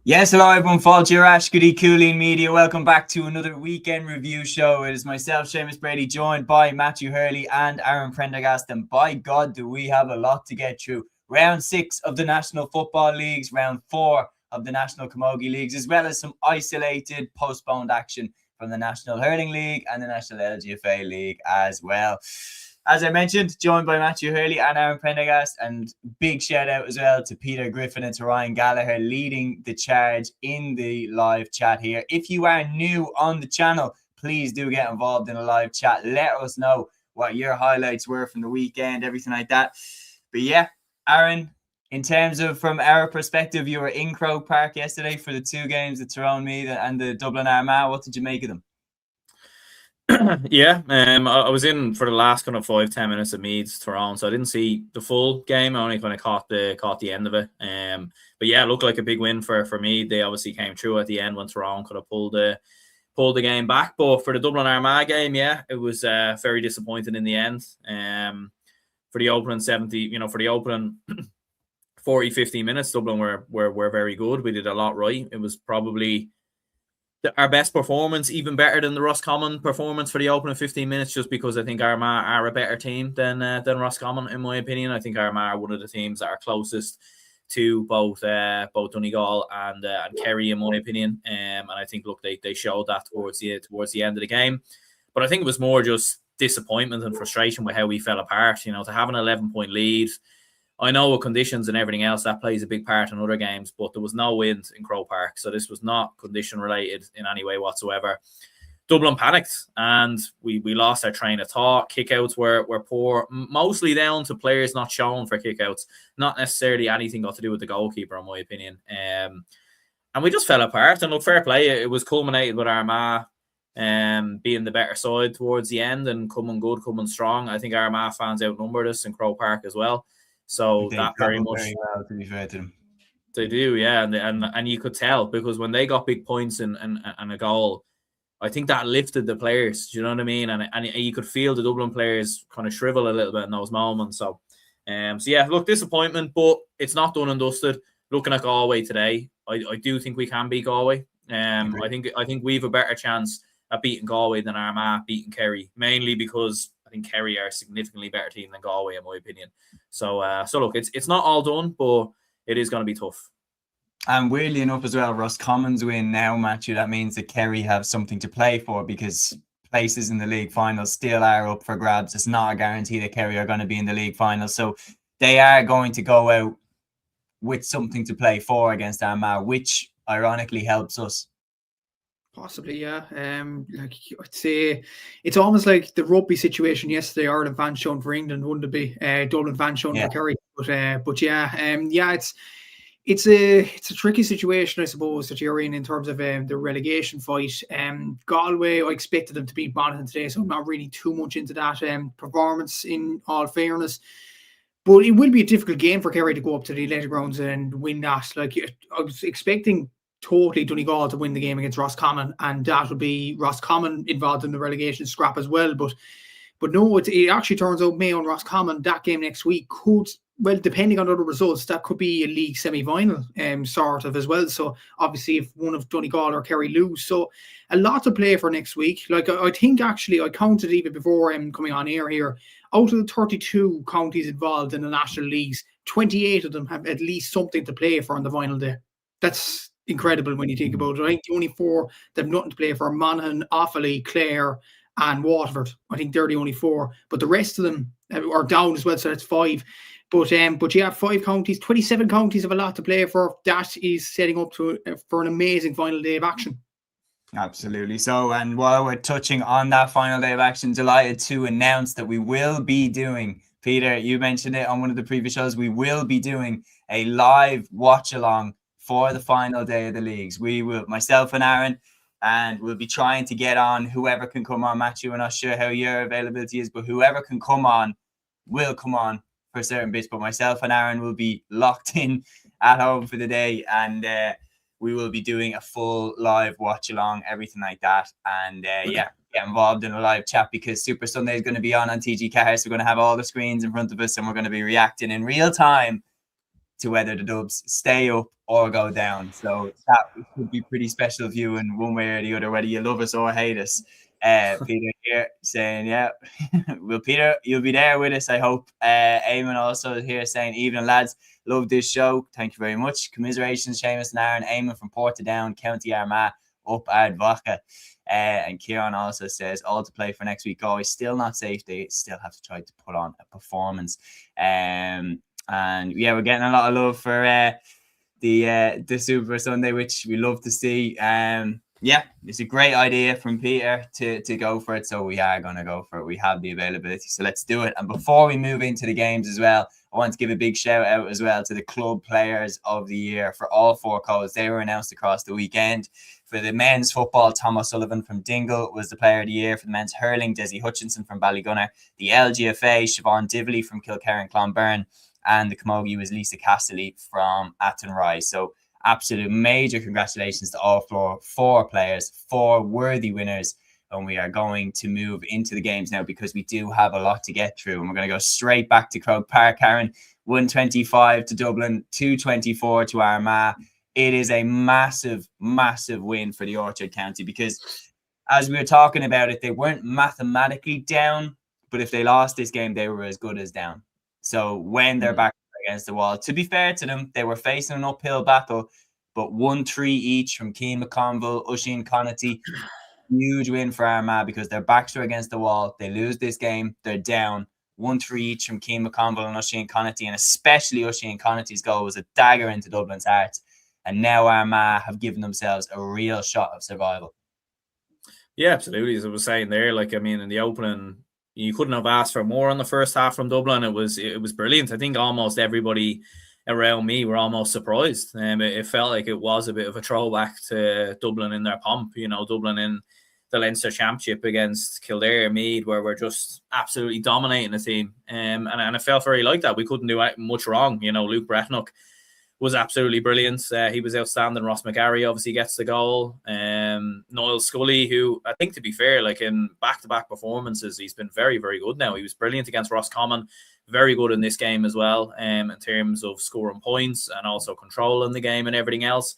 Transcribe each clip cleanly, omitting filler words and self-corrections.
Yes, hello everyone, Fáilte Rash, Goody Cúilín Media. Welcome back to another weekend review show. It is myself, Séamus Brady, joined by Matthew Hurley and Aaron Prendergast. And by God, do we have a lot to get through. Round 6 of the National Football Leagues, round 4 of the National Camogie Leagues, as well as some isolated postponed action from the National Hurling League and the National LGFA League as well. As I mentioned, joined by Matthew Hurley and Aaron Prendergast, and big shout out as well to Peter Griffin and to Ryan Gallagher leading the charge in the live chat here. If you are new on the channel, please do get involved in a live chat. Let us know what your highlights were from the weekend, everything like that. But yeah, Aaron, in terms of from our perspective, you were in Croke Park yesterday for the two games, the Tyrone Meath and the Dublin Armagh. What did you make of them? Yeah, I was in for the last kind of 5-10 minutes of Meath's Tyrone, so I didn't see the full game. I only kind of caught the end of it. But yeah, it looked like a big win for Meath. They obviously came through at the end when Tyrone could have pulled the game back. But for the Dublin Armagh game, yeah, it was very disappointing in the end. For the opening 40-50 minutes, Dublin were very good. We did a lot right. It was probably our best performance, even better than the Roscommon performance for the opening 15 minutes, just because I think Armagh are a better team than Roscommon, in my opinion. I think Armagh are one of the teams that are closest to both Donegal and Kerry, in my opinion. And I think, look, they showed that towards the end of the game. But I think it was more just disappointment and frustration with how we fell apart. You know, to have an 11-point lead, I know with conditions and everything else, that plays a big part in other games, but there was no wind in Croke Park, so this was not condition-related in any way whatsoever. Dublin panicked, and we lost our train of thought. Kickouts were poor, mostly down to players not shown for kickouts, not necessarily anything got to do with the goalkeeper, in my opinion. And we just fell apart, and look, fair play. It was culminated with Armagh being the better side towards the end and coming good, coming strong. I think Armagh fans outnumbered us in Croke Park as well. So that very much well, to be fair to them. They do, yeah, and you could tell, because when they got big points and a goal, I think that lifted the players. Do you know what I mean? And you could feel the Dublin players kind of shrivel a little bit in those moments. So yeah, look, disappointment, but it's not done and dusted. Looking at Galway today, I do think we can beat Galway. I think we've a better chance at beating Galway than Armagh beating Kerry, mainly because I think Kerry are a significantly better team than Galway, in my opinion. So look, it's not all done, but it is going to be tough. And weirdly enough as well, Roscommon's win now, Matthew, that means that Kerry have something to play for, because places in the league final still are up for grabs. It's not a guarantee that Kerry are going to be in the league final. So they are going to go out with something to play for against Armagh, which ironically helps us. Possibly, yeah. Like I'd say, it's almost like the rugby situation yesterday. Ireland fans shown for England, wouldn't it be? Dublin fans shown for Kerry, but yeah, it's a tricky situation, I suppose, that you're in terms of the relegation fight. Galway, I expected them to beat Monaghan today, so I'm not really too much into that performance, in all fairness. But it will be a difficult game for Kerry to go up to the Athletic Grounds and win that. Like, I was expecting totally Donegal to win the game against Roscommon, and that would be Roscommon involved in the relegation scrap as well. But no, it actually turns out Mayo and Roscommon, that game next week, could, well, depending on other results, that could be a league semi-final sort of as well. So obviously if one of Donegal or Kerry lose, so a lot to play for next week. Like, I think actually I counted even before coming on air here, out of the 32 counties involved in the national leagues, 28 of them have at least something to play for on the final day. That's incredible when you think about it. I think the only 4 that have nothing to play for: Monaghan, Offaly, Clare and Waterford. I think they're the only 4, but the rest of them are down as well, so that's 5. But yeah, 5 counties, 27 counties have a lot to play for. That is setting up for an amazing final day of action. Absolutely. So, and while we're touching on that final day of action, delighted to announce that we will be doing, Peter, you mentioned it on one of the previous shows, we will be doing a live watch along for the final day of the leagues. We will, myself and Aaron, and we'll be trying to get on whoever can come on. Matthew, we're not sure how your availability is, but whoever can come on will come on for certain bits. But myself and Aaron will be locked in at home for the day, and we will be doing a full live watch along, everything like that. And get involved in a live chat, because Super Sunday is going to be on TG Cars. We're going to have all the screens in front of us, and we're going to be reacting in real time to whether the Dubs stay up or go down. So that could be pretty special viewing one way or the other, whether you love us or hate us. Peter here saying, yeah, well, Peter, you'll be there with us, I hope. Eamon also here saying, evening, lads. Love this show. Thank you very much. Commiserations, Séamus and Aaron. Eamon from Portadown, County Armagh, up Ardvacha. And Kieran also says, all to play for next week. Always still not safe. They still have to try to put on a performance. And yeah, we're getting a lot of love for the Super Sunday, which we love to see. Yeah, it's a great idea from Peter to go for it. So we are going to go for it. We have the availability. So let's do it. And before we move into the games as well, I want to give a big shout out as well to the club players of the year for all 4 codes. They were announced across the weekend. For the men's football, Tom O'Sullivan from Donegal was the player of the year. For the men's hurling, Déise Hutchinson from Ballygunner. The LGFA, Siobhan Divley from Kilkerran Clonbyrne. And the Camogie was Lisa Casterly from Athenry. So absolute major congratulations to all 4 players, 4 worthy winners. And we are going to move into the games now because we do have a lot to get through. And we're going to go straight back to Croke Park, Karen. 125 to Dublin, 224 to Armagh. It is a massive, massive win for the Orchard County because as we were talking about it, they weren't mathematically down, but if they lost this game, they were as good as down. So when they're back against the wall, to be fair to them, they were facing an uphill battle, but 1-3 each from Keane McConville, Oisin Connaughty. Huge win for Armagh because their backs are against the wall. They lose this game, they're down. 1-3 each from Keane McConville and Oisin Connaughty, and especially Oisin Connaughty's goal was a dagger into Dublin's heart. And now Armagh have given themselves a real shot of survival. Yeah, absolutely. As I was saying there, like, I mean, in the opening, you couldn't have asked for more in the first half from Dublin. It was brilliant. I think almost everybody around me were almost surprised. It felt like it was a bit of a throwback to Dublin in their pomp. You know, Dublin in the Leinster Championship against Kildare, Meath, where we're just absolutely dominating the team. And it felt very like that. We couldn't do much wrong. You know, Luke Breathnach was absolutely brilliant. He was outstanding. Ross McGarry obviously gets the goal. Noel Scully, who I think, to be fair, like in back-to-back performances, he's been very, very good now. He was brilliant against Roscommon, very good in this game as well, in terms of scoring points and also controlling the game and everything else.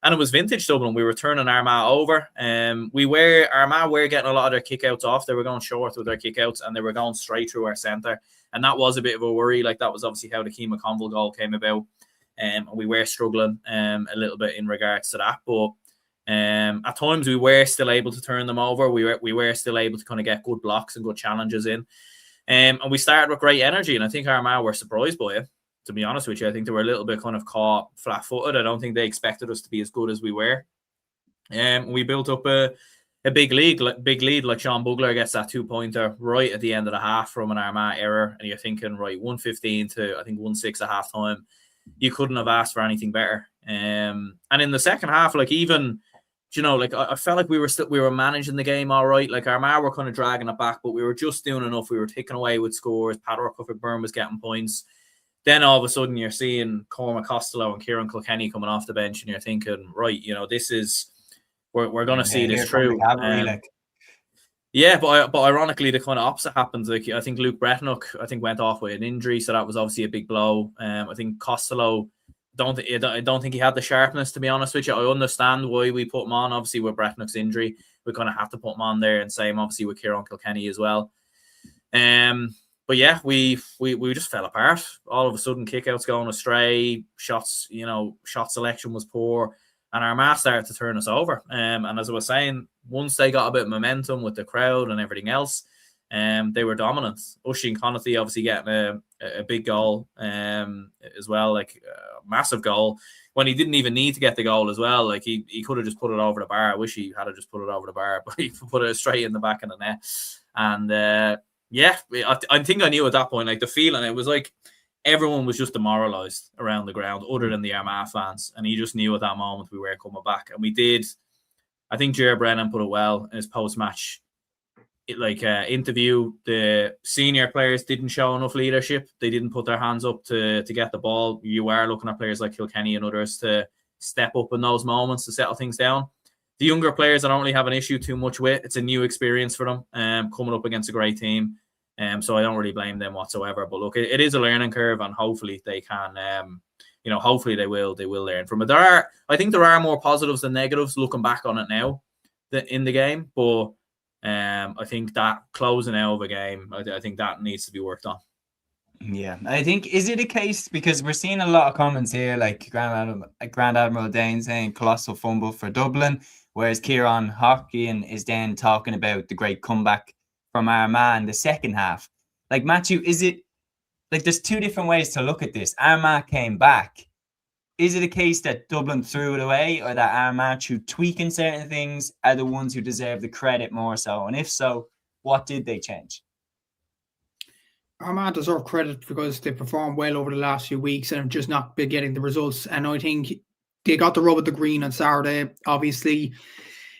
And it was vintage Dublin. We were turning Armagh over. Armagh were getting a lot of their kickouts off. They were going short with their kickouts and they were going straight through our centre. And that was a bit of a worry. Like, that was obviously how the Keane McConville goal came about. And we were struggling a little bit in regards to that, but at times we were still able to turn them over. We were still able to kind of get good blocks and good challenges in, and we started with great energy. And I think Armagh were surprised by it. To be honest with you, I think they were a little bit kind of caught flat-footed. I don't think they expected us to be as good as we were. We built up a big lead. Like Sean Bugler gets that 2-pointer right at the end of the half from an Armagh error, and you're thinking, right, 115 to I think 1-6 at half time. You couldn't have asked for anything better. And in the second half, like, even, you know, like, I felt like we were managing the game all right. Like, Armagh were kind of dragging it back, but we were just doing enough. We were taking away with scores. Patrick Burn was getting points. Then all of a sudden you're seeing Cormac Costello and Kieran Kilkenny coming off the bench, and you're thinking, right, you know, this is we're going to see this through. Yeah, but ironically, the kind of opposite happens. Like, I think Luke Breathnach, went off with an injury, so that was obviously a big blow. I think Costello, I don't think he had the sharpness, to be honest with you. I understand why we put him on. Obviously, with Breathnach's injury, we kind of have to put him on there, and same obviously with Kieran Kilkenny as well. But yeah, we just fell apart. All of a sudden, kickouts going astray, shot selection was poor. And Armagh started to turn us over. And as I was saying, once they got a bit of momentum with the crowd and everything else, they were dominant. Oisin Connaughty obviously getting a big goal as well, like a massive goal, when he didn't even need to get the goal as well. Like, he could have just put it over the bar. I wish he had just put it over the bar, but he put it straight in the back of the net. And yeah, I think I knew at that point, like, the feeling, it was like everyone was just demoralised around the ground other than the Armagh fans. And he just knew at that moment we were coming back. And we did. I think Ger Brennan put it well in his post-match interview. The senior players didn't show enough leadership. They didn't put their hands up to get the ball. You are looking at players like Kilkenny and others to step up in those moments to settle things down. The younger players, I don't really have an issue too much with. It's a new experience for them, coming up against a great team. So I don't really blame them whatsoever. But look, it is a learning curve, and hopefully they can hopefully they will learn from it. I think there are more positives than negatives looking back on it now in the game, but I think that closing out of a game, I think that needs to be worked on. Yeah, I think, is it a case, because we're seeing a lot of comments here, like Grand Admiral Dane saying colossal fumble for Dublin, whereas Kieran Hockin is then talking about the great comeback from Armagh in the second half. Like, Matthew, is it, like, there's two different ways to look at this. Armagh came back. Is it a case that Dublin threw it away, or that Armagh, through tweaking certain things, are the ones who deserve the credit more so? And if so, what did they change? Armagh deserve credit because they performed well over the last few weeks and have just not been getting the results. And I think they got the rub of the green on Saturday. Obviously,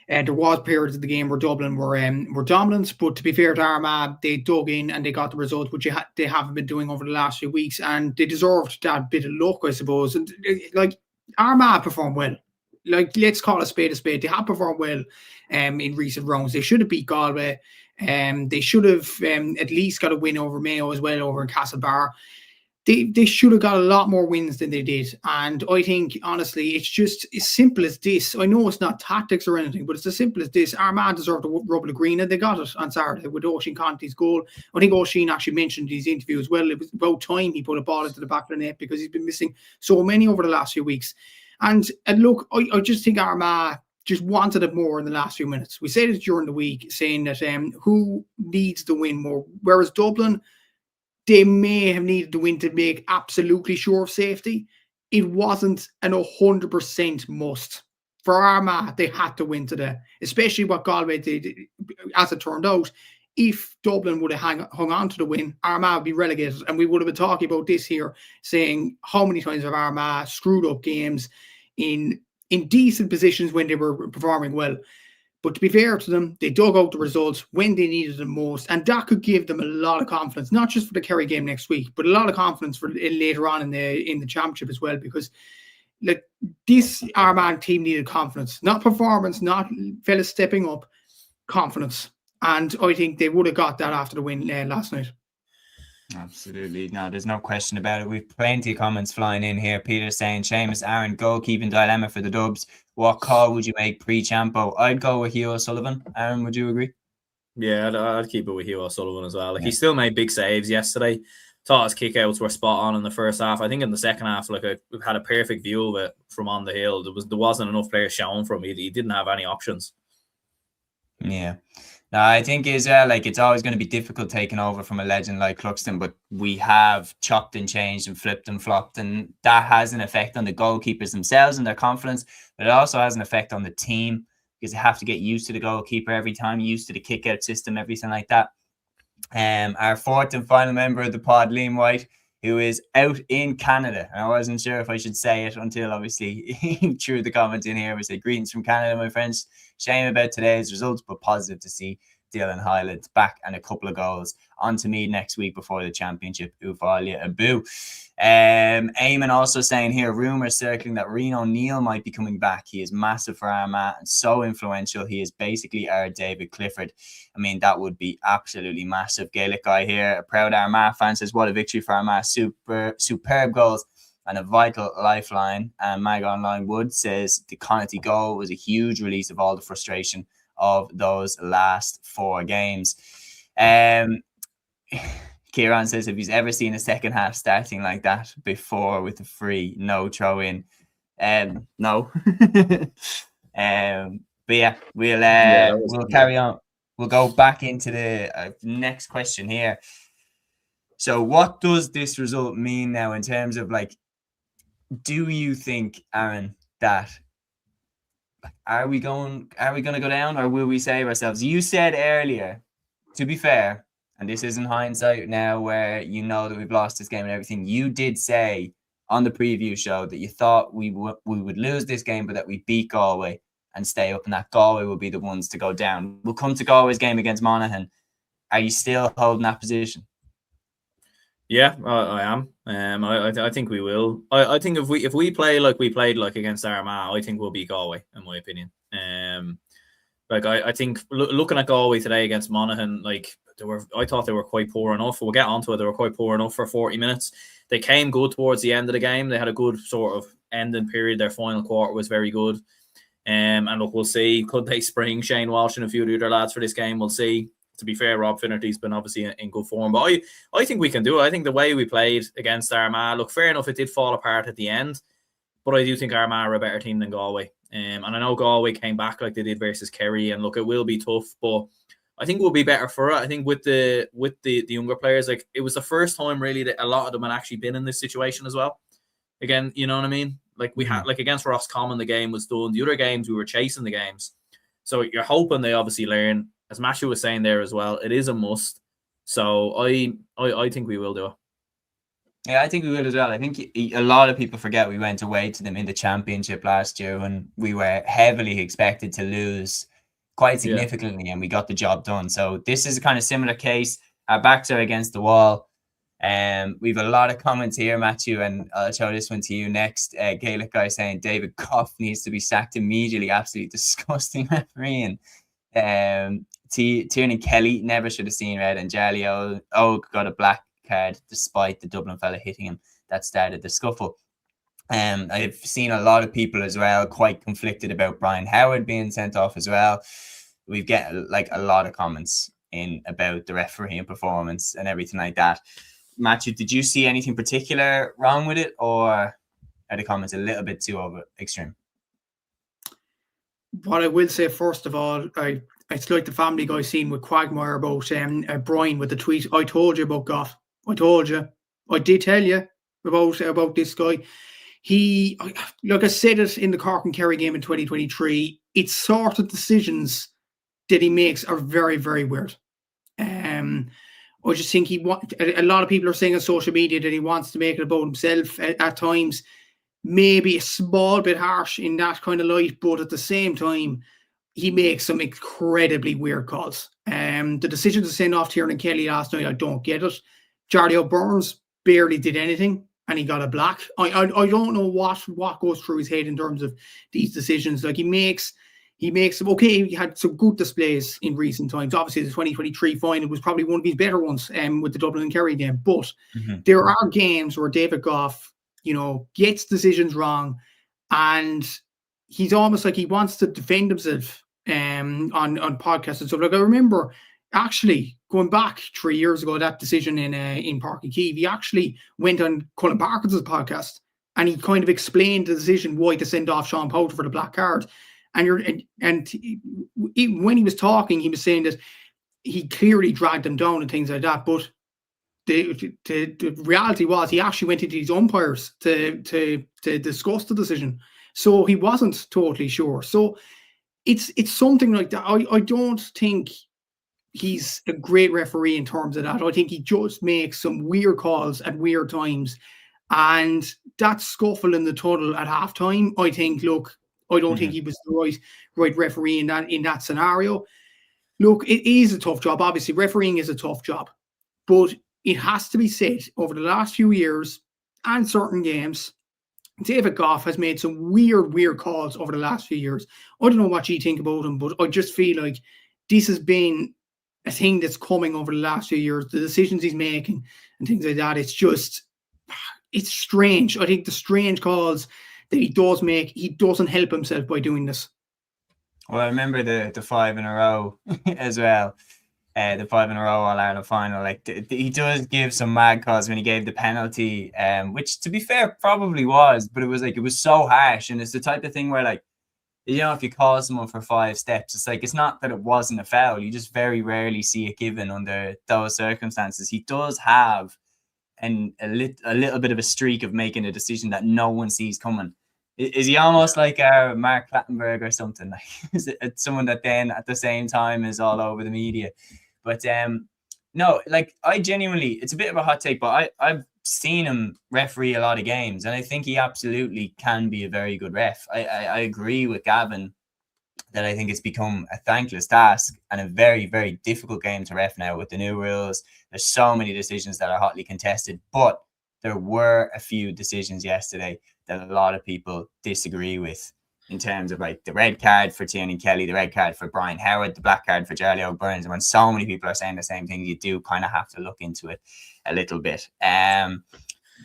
there was periods of the game where Dublin were dominant, but to be fair to Armagh, they dug in and they got the results, which they haven't been doing over the last few weeks, and they deserved that bit of luck, I suppose. And like, Armagh performed well. Like, let's call a spade a spade. They have performed well in recent rounds. They should have beat Galway. They should have at least got a win over Mayo as well, over in Castlebar. They should have got a lot more wins than they did. And I think, honestly, it's just as simple as this. I know it's not tactics or anything, but it's as simple as this. Armagh deserved the rub of the green, and they got it on Saturday with Oisín Conti's goal. I think Oisín actually mentioned in his interview as well, it was about time he put a ball into the back of the net, because he's been missing so many over the last few weeks. And look, I just think Armagh just wanted it more in the last few minutes. We said it during the week, saying that who needs the win more, whereas Dublin, they may have needed the win to make absolutely sure of safety. It wasn't an 100% must. For Armagh, they had to win today, especially what Galway did, as it turned out. If Dublin would have hung on to the win, Armagh would be relegated. And we would have been talking about this here, saying how many times have Armagh screwed up games in decent positions when they were performing well. But to be fair to them, they dug out the results when they needed them most, and that could give them a lot of confidence, not just for the Kerry game next week, but a lot of confidence for later on in the championship as well. Because like, this Armagh team needed confidence, not performance, not fellas stepping up, confidence. And I think they would have got that after the win last night. Absolutely. No, there's no question about it. We've plenty of comments flying in here. Peter saying, Séamus, Aaron, goalkeeping dilemma for the Dubs. What call would you make pre-Champo? I'd go with Hugh O'Sullivan. Aaron, would you agree? Yeah, I'd keep it with Hugh O'Sullivan as well. Like, he still made big saves yesterday. Thought his kickouts were spot on in the first half. I think in the second half, like, I had a perfect view of it from on the hill. There wasn't enough players showing from him. He didn't have any options. Yeah. No, I think as well, like, it's always going to be difficult taking over from a legend like Cluxton, but we have chopped and changed and flipped and flopped, and that has an effect on the goalkeepers themselves and their confidence, but it also has an effect on the team, because they have to get used to the goalkeeper every time, used to the kick-out system, everything like that. Our fourth and final member of the pod, Liam White, who is out in Canada. And I wasn't sure if I should say it until obviously he threw the comment in here. We say, greetings from Canada, my friends. Shame about today's results, but positive to see Dylan Hyland back and a couple of goals on to Meath next week before the championship. Ufalia Abu. Eamon also saying here, rumours circling that Rian O'Neill might be coming back. He is massive for Armagh and so influential. He is basically our David Clifford. I mean, that would be absolutely massive. Gaelic guy here, a proud Armagh fan, says, what a victory for Armagh. Superb goals and a vital lifeline. And Mag Online Wood says the Connaughty goal was a huge release of all the frustration of those last 4 games. Kieran says, if he's ever seen a second half starting like that before with a free, no throw in. No. But yeah, we'll carry on. We'll go back into the next question here. So what does this result mean now in terms of, like, do you think, Aaron, that are we going to go down, or will we save ourselves? You said earlier, to be fair, and this isn't hindsight now where you know that we've lost this game and everything, you did say on the preview show that you thought we would lose this game, but that we beat Galway and stay up, and that Galway will be the ones to go down. We'll come to Galway's game against Monaghan. Are you still holding that position? Yeah, I am. I think we will. I think if we play like we played like against Armagh, I think we'll beat Galway, in my opinion. Like I think looking at Galway today against Monaghan, like I thought they were quite poor enough. We'll get onto it. They were quite poor enough for 40 minutes. they came good towards the end of the game. They had a good sort of ending period. Their final quarter was very good. And look, we'll see. Could they spring Shane Walsh and a few of the other lads for this game? We'll see. To be fair, Rob Finnerty's been obviously in good form. But I think we can do it. I think the way we played against Armagh, look, fair enough, it did fall apart at the end. But I do think Armagh are a better team than Galway. And I know Galway came back like they did versus Kerry. And look, it will be tough. But I think we'll be better for it. I think with the younger players, like it was the first time really that a lot of them had actually been in this situation as well. Again, you know what I mean? Like we had, like against Roscommon, the game was done. The other games, we were chasing the games. So you're hoping they obviously learn. As Matthew was saying there as well, it is a must. So I think we will do it. Yeah, I think we will as well. I think a lot of people forget we went away to them in the championship last year when we were heavily expected to lose quite significantly, and we got the job done. So this is a kind of similar case. Our backs are against the wall. We've a lot of comments here, Matthew, and I'll show this one to you next. Gaelic guy saying David Goff needs to be sacked immediately. Absolutely disgusting refereeing. Tierney Kelly never should have seen red, and Jarly Og got a black card despite the Dublin fella hitting him. That started the scuffle. I've seen a lot of people as well quite conflicted about Brian Howard being sent off as well. We've get like a lot of comments in about the refereeing performance and everything like that. Matthew, did you see anything particular wrong with it, or are the comments a little bit too over extreme? What I will say, first of all, it's like the Family Guy scene with Quagmire about Brian with the tweet. I told you about Goff. I told you. I did tell you about this guy. Like I said it in the Cork and Kerry game in 2023, it's sort of decisions that he makes are very, very weird. I just think a lot of people are saying on social media that he wants to make it about himself at times. Maybe a small bit harsh in that kind of light, but at the same time, he makes some incredibly weird calls. The decision to send off Tiernan Kelly last night, I don't get it. Jarly O'Byrne's barely did anything, and he got a black. I don't know what goes through his head in terms of these decisions. Like he makes some, okay, he had some good displays in recent times. Obviously, the 2023 final was probably one of his better ones with the Dublin and Kerry game. But there are games where David Goff, gets decisions wrong, and he's almost like he wants to defend himself on podcasts and stuff. Like I remember actually going back 3 years ago, that decision in Páirc Uí Chaoimh, he actually went on Colin Parkinson's podcast and he kind of explained the decision why to send off Sean Powter for the black card. And when he was talking, he was saying that he clearly dragged them down and things like that, but the reality was he actually went into his umpires to discuss the decision, so he wasn't totally sure. So it's something like that. I don't think he's a great referee in terms of that. I think he just makes some weird calls at weird times, and that scuffle in the tunnel at halftime, I think, look, I don't think he was the right referee in that scenario. Look, it is a tough job. Obviously, refereeing is a tough job, but it has to be said, over the last few years and certain games, David Goff has made some weird calls over the last few years. I don't know what you think about him, but I just feel like this has been a thing that's coming over the last few years. The decisions he's making and things like that, it's strange. I think the strange calls that he does make, he doesn't help himself by doing this. Well, I remember the 5 in a row as well. The 5 in a row All-Ireland final. Like he does give some mad calls when he gave the penalty, which to be fair probably was, but it was so harsh, and it's the type of thing where, like, if you call someone for 5 steps, it's like, it's not that it wasn't a foul. You just very rarely see it given under those circumstances. He does have a little bit of a streak of making a decision that no one sees coming. Is he almost like Mark Clattenburg or something? Like, is it someone that then at the same time is all over the media? But no, like, I genuinely, it's a bit of a hot take, but I've seen him referee a lot of games, and I think he absolutely can be a very good ref. I agree with Gavin that I think it's become a thankless task and a very, very difficult game to ref now with the new rules. There's so many decisions that are hotly contested, but there were a few decisions yesterday that a lot of people disagree with, in terms of, like, the red card for Tierney Kelly, the red card for Brian Howard, the black card for Jarly O'Byrne. And when so many people are saying the same thing, you do kind of have to look into it a little bit.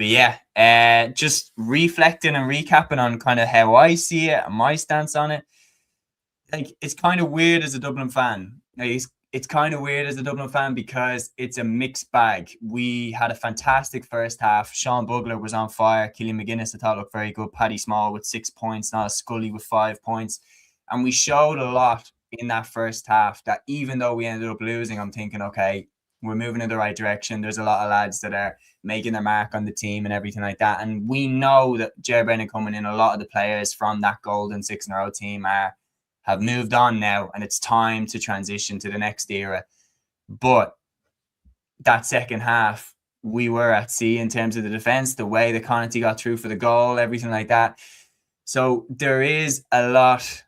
yeah, just reflecting and recapping on kind of how I see it and my stance on it. Like, it's kind of weird as a Dublin fan. Like, it's kind of weird as a Dublin fan because it's a mixed bag. We had a fantastic first half. Sean Bugler was on fire. Killian McGuinness, I thought, looked very good. Paddy Small with 6 points. Niall Scully with 5 points. And we showed a lot in that first half that even though we ended up losing, I'm thinking, okay, we're moving in the right direction. There's a lot of lads that are making their mark on the team and everything like that. And we know that Ger Brennan coming in, a lot of the players from that golden 6-in-a-row team have moved on now, and it's time to transition to the next era. But that second half, we were at sea in terms of the defence, the way that Connaughty got through for the goal, everything like that. So there is a lot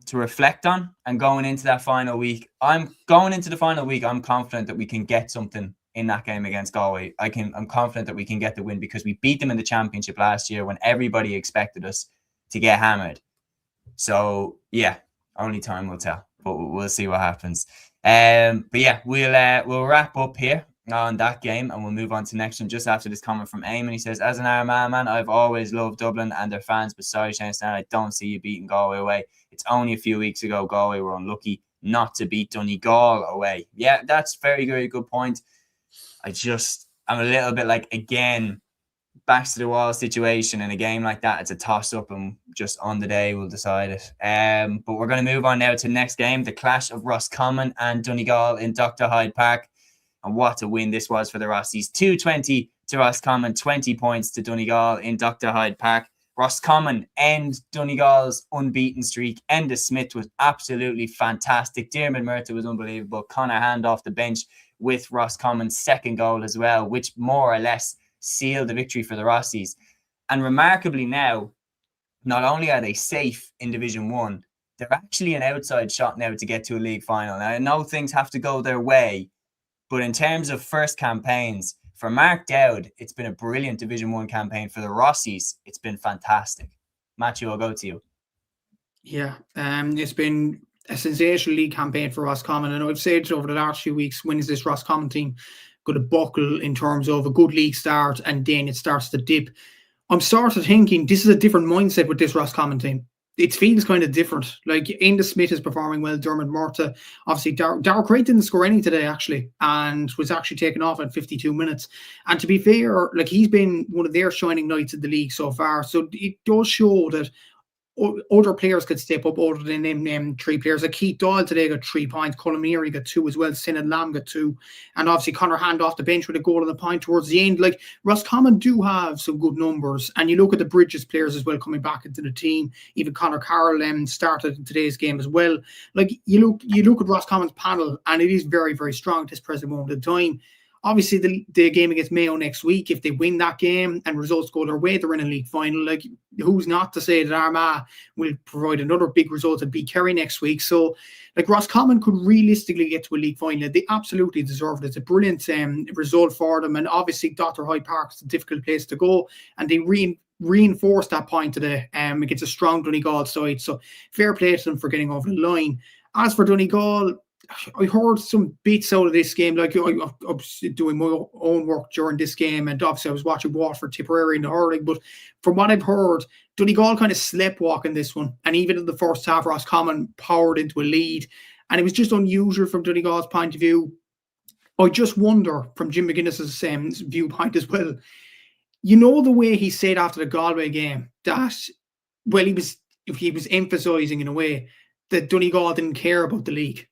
to reflect on, and going into that final week, I'm confident that we can get something in that game against Galway. I'm confident that we can get the win because we beat them in the championship last year when everybody expected us to get hammered. So yeah, only time will tell, but we'll see what happens. But yeah, we'll wrap up here on that game and we'll move on to the next one just after this comment from Eamon. He says, as an Armagh man, I've always loved Dublin and their fans, but sorry, Shane Stan, I don't see you beating Galway away. It's only a few weeks ago Galway were unlucky not to beat Donegal away. Yeah, that's very, very good point. I'm a little bit like, again, back to the wall situation in a game like that. It's a toss-up and just on the day we'll decide it. But we're going to move on now to the next game, the clash of Roscommon and Donegal in Dr. Hyde Park. And what a win this was for the Rossies. 220 to Roscommon, 20 points to Donegal in Dr. Hyde Park. Roscommon end Donegal's unbeaten streak. Enda Smith was absolutely fantastic. Diarmaid Murtagh was unbelievable. Conor Hand off the bench with Roscommon's second goal as well, which more or less sealed the victory for the Rossies. And remarkably now, not only are they safe in Division 1, they're actually an outside shot now to get to a league final. Now, I know things have to go their way, but in terms of first campaigns, for Mark Dowd, it's been a brilliant Division 1 campaign. For the Rossies, it's been fantastic. Matthew, I'll go to you. Yeah, it's been a sensational league campaign for Roscommon. And I've said over the last few weeks, when is this Roscommon team going to buckle in terms of a good league start and then it starts to dip? I'm sort of thinking this is a different mindset with this Roscommon team. It feels kind of different. Like, Enda Smith is performing well. Diarmaid Murtagh, obviously, Darragh Crate didn't score any today, actually, and was actually taken off at 52 minutes. And to be fair, like, he's been one of their shining lights in the league so far. So it does show that other players could step up other than them three players. Like Keith Doyle today got 3 points. Colin Meary got 2 as well. Sinan Lamb got 2. And obviously Conor Hand off the bench with a goal on the point towards the end. Like, Roscommon do have some good numbers. And you look at the Bridges players as well coming back into the team. Even Conor Carroll started in today's game as well. Like, you look at Roscommon's panel and it is very, very strong at this present moment in time. Obviously, the game against Mayo next week, if they win that game and results go their way, they're in a league final. Like, who's not to say that Armagh will provide another big result and beat Kerry next week? So, like, Roscommon could realistically get to a league final. They absolutely deserve it. It's a brilliant result for them. And obviously, Dr. Hyde Park is a difficult place to go. And they reinforced that point today against a strong Donegal side. So, fair play to them for getting over the line. As for Donegal, I heard some bits out of this game. Like, I was doing my own work during this game, and obviously I was watching Waterford Tipperary in the hurling. But from what I've heard, Donegal kind of sleptwalk in this one, and even in the first half, Roscommon powered into a lead, and it was just unusual from Donegal's point of view. I just wonder, from Jim McGuinness's viewpoint as well, you know, the way he said after the Galway game that, well, he was emphasising in a way that Donegal didn't care about the league.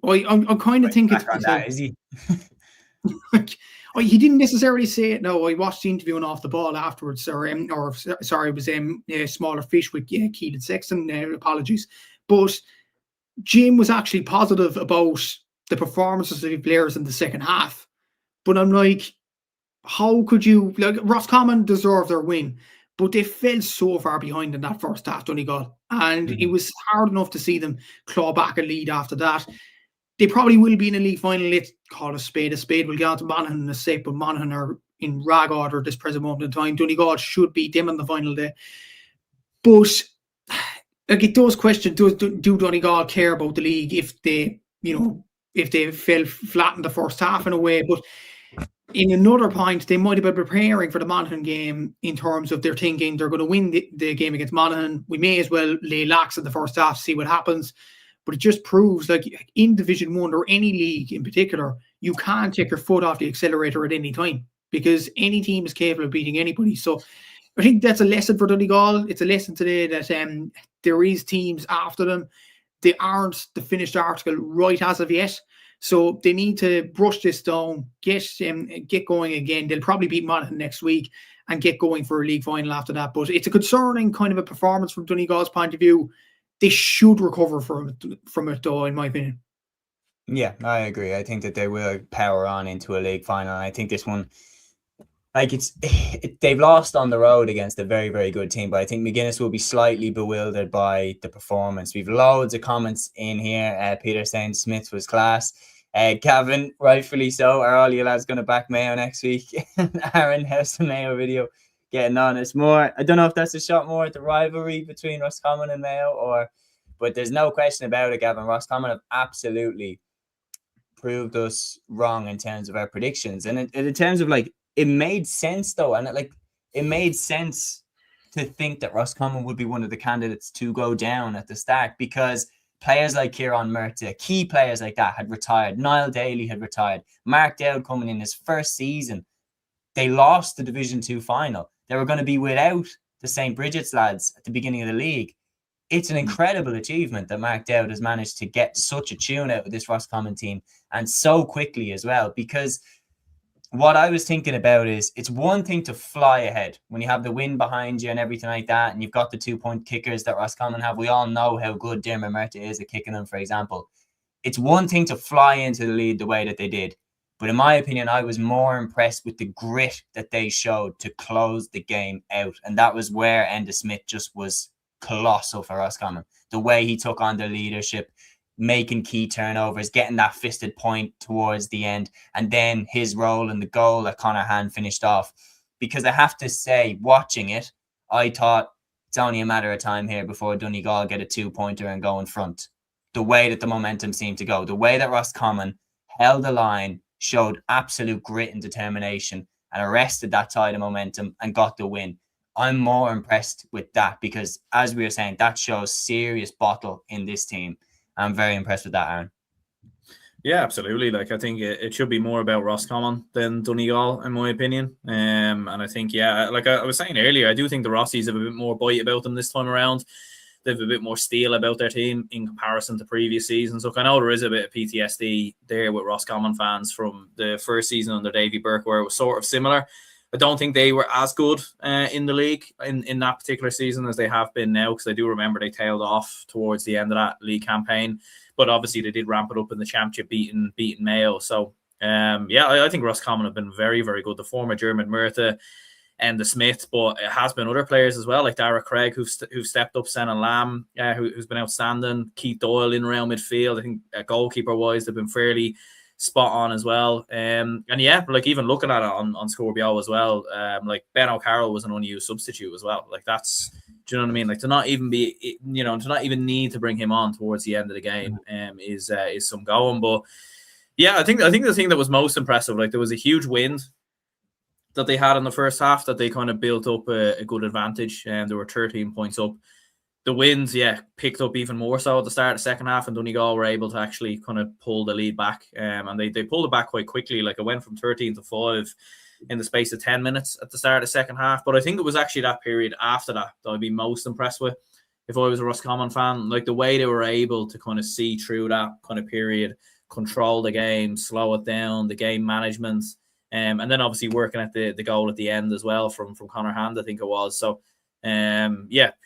I'm kind of thinking on that, is he? He didn't necessarily say it. No, I watched the interview and off the ball afterwards. It was Smaller Fish with Keelan Sexton. Apologies, but Jim was actually positive about the performances of the players in the second half. But I'm like, how could you? Like, Roscommon deserved their win, but they fell so far behind in that first half, Donegal, and it was hard enough to see them claw back a lead after that. They probably will be in a league final. Let's call a spade a spade. We'll get on to Monaghan in a sec, but Monaghan are in rag order at this present moment in time. Donegal should beat them on the final day. But like, it does question, do Donegal care about the league if they fell flat in the first half in a way? But in another point, they might have been preparing for the Monaghan game in terms of their thinking they're going to win the game against Monaghan. We may as well lay lax in the first half to see what happens. But it just proves, like, in Division 1 or any league in particular, you can't take your foot off the accelerator at any time because any team is capable of beating anybody. So I think that's a lesson for Donegal. It's a lesson today that there is teams after them. They aren't the finished article right as of yet. So they need to brush this down, get going again. They'll probably beat Monaghan next week and get going for a league final after that. But it's a concerning kind of a performance from Donegal's point of view. They should recover from it, though, in my opinion. Yeah, I agree. I think that they will power on into a league final. I think this one, like, they've lost on the road against a very, very good team, but I think McGuinness will be slightly bewildered by the performance. We've loads of comments in here. Peter saying Smith was class. Gavin, rightfully so. Are all you lads going to back Mayo next week? Aaron, how's the Mayo video getting on? It's more, I don't know if that's a shot more at the rivalry between Roscommon and Mayo, but there's no question about it, Gavin. Roscommon have absolutely proved us wrong in terms of our predictions. And in terms of, like, it made sense, though. And it made sense to think that Roscommon would be one of the candidates to go down at the start because players like Kieran Murta, key players like that, had retired. Niall Daly had retired. Mark Dowd coming in his first season. They lost the Division 2 final. They were going to be without the St. Bridget's lads at the beginning of the league. It's an incredible achievement that Mark Dowd has managed to get such a tune out of this Roscommon team and so quickly as well, because what I was thinking about is it's one thing to fly ahead when you have the wind behind you and everything like that, and you've got the 2-point kickers that Roscommon have. We all know how good Dermot Murta is at kicking them, for example. It's one thing to fly into the lead the way that they did. But in my opinion, I was more impressed with the grit that they showed to close the game out. And that was where Enda Smith just was colossal for Roscommon. The way he took on the leadership, making key turnovers, getting that fisted point towards the end, and then his role in the goal that Conor finished off. Because I have to say, watching it, I thought it's only a matter of time here before Donegal get a 2-pointer and go in front. The way that the momentum seemed to go, the way that Roscommon held the line, showed absolute grit and determination and arrested that tide of momentum and got the win. I'm more impressed with that because, as we were saying, that shows serious bottle in this team. I'm very impressed with that, Aaron. Yeah, absolutely. Like, I think it should be more about Roscommon than Donegal, in my opinion. And I think, yeah, like I was saying earlier, I do think the Rossies have a bit more bite about them this time around. They have a bit more steel about their team in comparison to previous seasons. Look, I know there is a bit of PTSD there with Roscommon fans from the first season under Davy Burke, where it was sort of similar. I don't think they were as good in the league in that particular season as they have been now, because I do remember they tailed off towards the end of that league campaign. But obviously they did ramp it up in the championship, beating Mayo. So, I think Roscommon have been very, very good. The former German Murta and the Smith, but it has been other players as well, like Dara Craig, who've stepped up, Senna Lamb, who's been outstanding, Keith Doyle in around midfield. I think goalkeeper-wise, they've been fairly spot on as well. And yeah, like even looking at it on Scorpio as well, like Ben O'Carroll was an unused substitute as well. Like that's, do you know what I mean? Like to not even need to bring him on towards the end of the game is some going. But yeah, I think the thing that was most impressive, like there was a huge wind that they had in the first half that they kind of built up a good advantage, and there were 13 points up. The winds, picked up even more so at the start of the second half, and Donegal were able to actually kind of pull the lead back. And they pulled it back quite quickly. Like it went from 13 to 5 in the space of 10 minutes at the start of the second half. But I think it was actually that period after that I'd be most impressed with if I was a Roscommon fan. Like the way they were able to kind of see through that kind of period, control the game, slow it down, the game management, and then obviously working at the goal at the end as well from Conor Hand, I think it was. So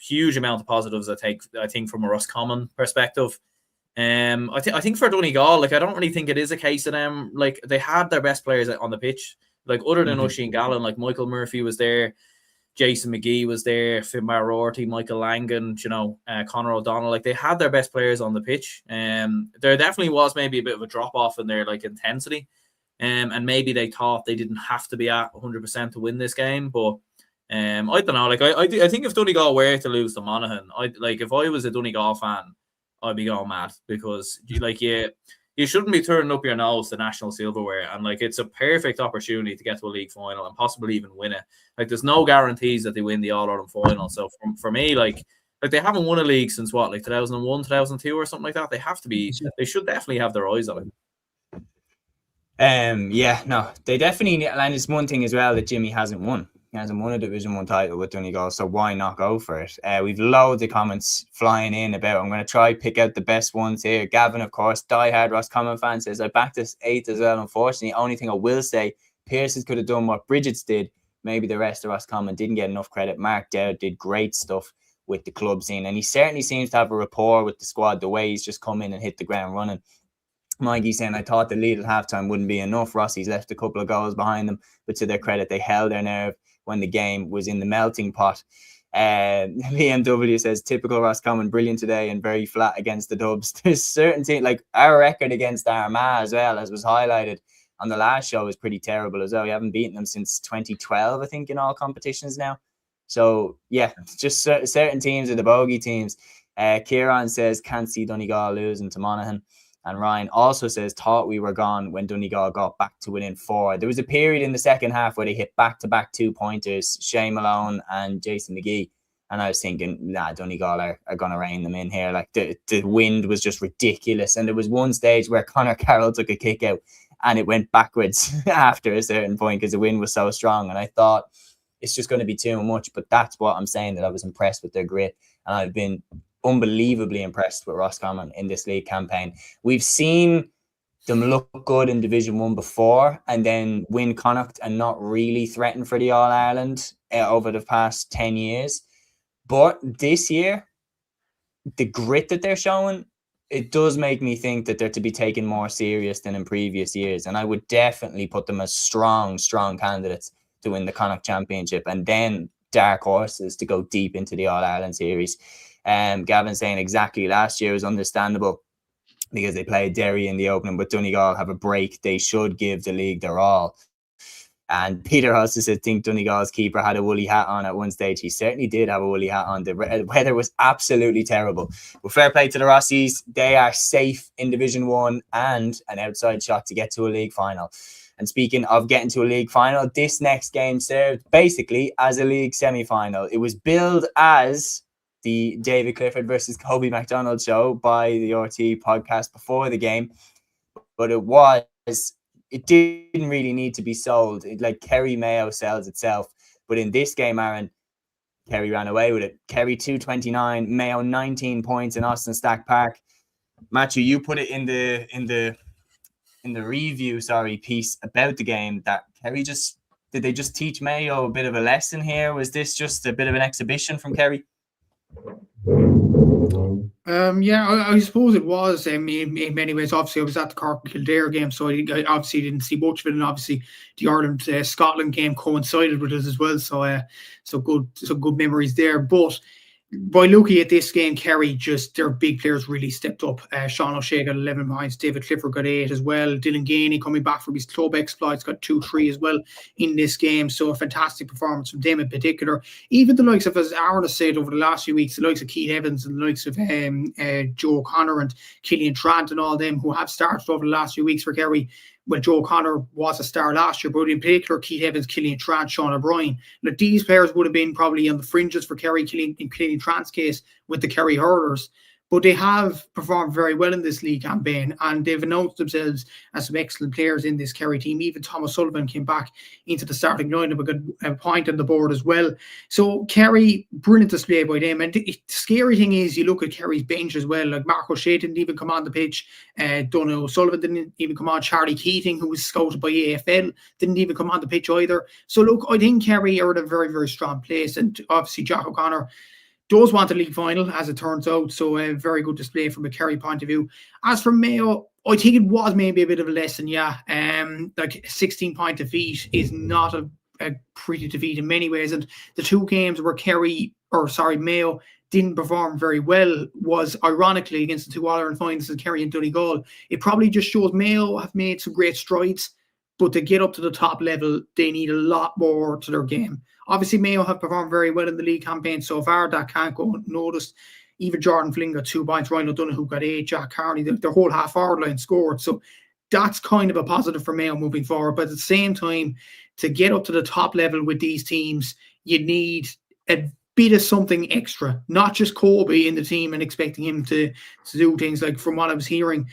huge amount of positives I think from a Roscommon perspective. I think for Donegal, like I don't really think it is a case of them. Like they had their best players on the pitch. Like other than Oisin Gallen, like Michael Murphy was there, Jason McGee was there, Finbar Rorty, Michael Langan, Conor O'Donnell. Like they had their best players on the pitch. There definitely was maybe a bit of a drop off in their like intensity. And maybe they thought they didn't have to be at 100% to win this game, but I don't know. Like I think if Donegal were to lose to Monaghan, if I was a Donegal fan, I'd be going mad because you shouldn't be turning up your nose to national silverware. And like, it's a perfect opportunity to get to a league final and possibly even win it. Like, there's no guarantees that they win the All-Ireland final. So for me, like they haven't won a league since what, like 2001, 2002 or something like that. They should definitely have their eyes on it. Yeah, no, they definitely, and it's one thing as well that Jimmy hasn't won. He hasn't won a Division 1 title with Donegal, so why not go for it? We've loads of comments flying in about, I'm going to try pick out the best ones here. Gavin, of course, diehard Roscommon fan, says, I backed this 8th as well, unfortunately. Only thing I will say, Pearsons could have done what Bridget's did. Maybe the rest of Roscommon didn't get enough credit. Mark Dowd did great stuff with the club scene, and he certainly seems to have a rapport with the squad, the way he's just come in and hit the ground running. Mikey saying, I thought the lead at halftime wouldn't be enough. Rossies left a couple of goals behind them, but to their credit, they held their nerve when the game was in the melting pot. BMW says, typical Roscommon, brilliant today and very flat against the Dubs. There's certain things, like our record against Armagh as well, as was highlighted on the last show, is pretty terrible as well. We haven't beaten them since 2012, I think, in all competitions now. So, yeah, just certain teams are the bogey teams. Kieran says, can't see Donegal losing to Monaghan. And Ryan also says, thought we were gone when Donegal got back to within 4. There was a period in the second half where they hit back-to-back 2-pointers, Shane Malone and Jason McGee. And I was thinking, nah, Donegal are going to rein them in here. Like, the wind was just ridiculous. And there was one stage where Conor Carroll took a kick out and it went backwards after a certain point because the wind was so strong. And I thought, it's just going to be too much. But that's what I'm saying, that I was impressed with their grit. And I've been unbelievably impressed with Roscommon in this league campaign. We've seen them look good in Division 1 before and then win Connacht and not really threaten for the All-Ireland over the past 10 years. But this year, the grit that they're showing, it does make me think that they're to be taken more serious than in previous years. And I would definitely put them as strong candidates to win the Connacht Championship and then dark horses to go deep into the All-Ireland series. Gavin saying exactly, last year was understandable because they played Derry in the opening, but Donegal have a break. They should give the league their all. And Peter also said, think Donegal's keeper had a woolly hat on at one stage. He certainly did have a woolly hat on. The weather was absolutely terrible. But fair play to the Rossies. They are safe in Division 1 and an outside shot to get to a league final. And speaking of getting to a league final, this next game served basically as a league semi-final. It was billed as the David Clifford versus Kobe McDonald show by the RT podcast before the game, but it didn't really need to be sold. Like Kerry Mayo sells itself, but in this game, Aaron, Kerry ran away with it. Kerry 229, Mayo 19 points in Austin Stack Park. Matthew, you put it in the review, piece about the game that Kerry did they just teach Mayo a bit of a lesson here? Was this just a bit of an exhibition from Kerry? I suppose it was in many ways. Obviously, I was at the Cork Kildare game, so I obviously didn't see much of it, and obviously the Ireland Scotland game coincided with it as well. So good memories there. But by looking at this game, Kerry, their big players really stepped up. Sean O'Shea got 11 points, David Clifford got 8 as well. Dylan Gainey coming back from his club exploits got 2-3 as well in this game. So a fantastic performance from them in particular. Even the likes of, as Aaron has said over the last few weeks, the likes of Keith Evans and the likes of Joe O'Connor and Killian Trant and all them who have started over the last few weeks for Kerry. Well, Joe O'Connor was a star last year, but in particular, Keith Evans, Killian Trant, Sean O'Brien. Now, these players would have been probably on the fringes for Kerry, in Killian Trant's case, with the Kerry Hurlers. But they have performed very well in this league campaign, and they've announced themselves as some excellent players in this Kerry team. Even Thomas Sullivan came back into the starting lineup, a good point on the board as well. So Kerry, brilliant display by them. And the scary thing is, you look at Kerry's bench as well. Like Mark O'Shea didn't even come on the pitch. Donald O'Sullivan didn't even come on. Charlie Keating, who was scouted by AFL, didn't even come on the pitch either. So look, I think Kerry are in a very, very strong place. And obviously Jack O'Connor does want a league final, as it turns out. So a very good display from a Kerry point of view. As for Mayo, I think it was maybe a bit of a lesson, yeah. Like a 16-point defeat is not a pretty defeat in many ways. And the two games where Mayo didn't perform very well was ironically against the two All-Ireland finals of Kerry and Donegal. It probably just shows Mayo have made some great strides, but to get up to the top level, they need a lot more to their game. Obviously, Mayo have performed very well in the league campaign so far. That can't go unnoticed. Even Jordan Flynn got 2 points, Ryan O'Donoghue got 8, Jack Carney, their whole half-forward line scored. So that's kind of a positive for Mayo moving forward. But at the same time, to get up to the top level with these teams, you need a bit of something extra, not just Kobe in the team and expecting him to do things. Like, from what I was hearing,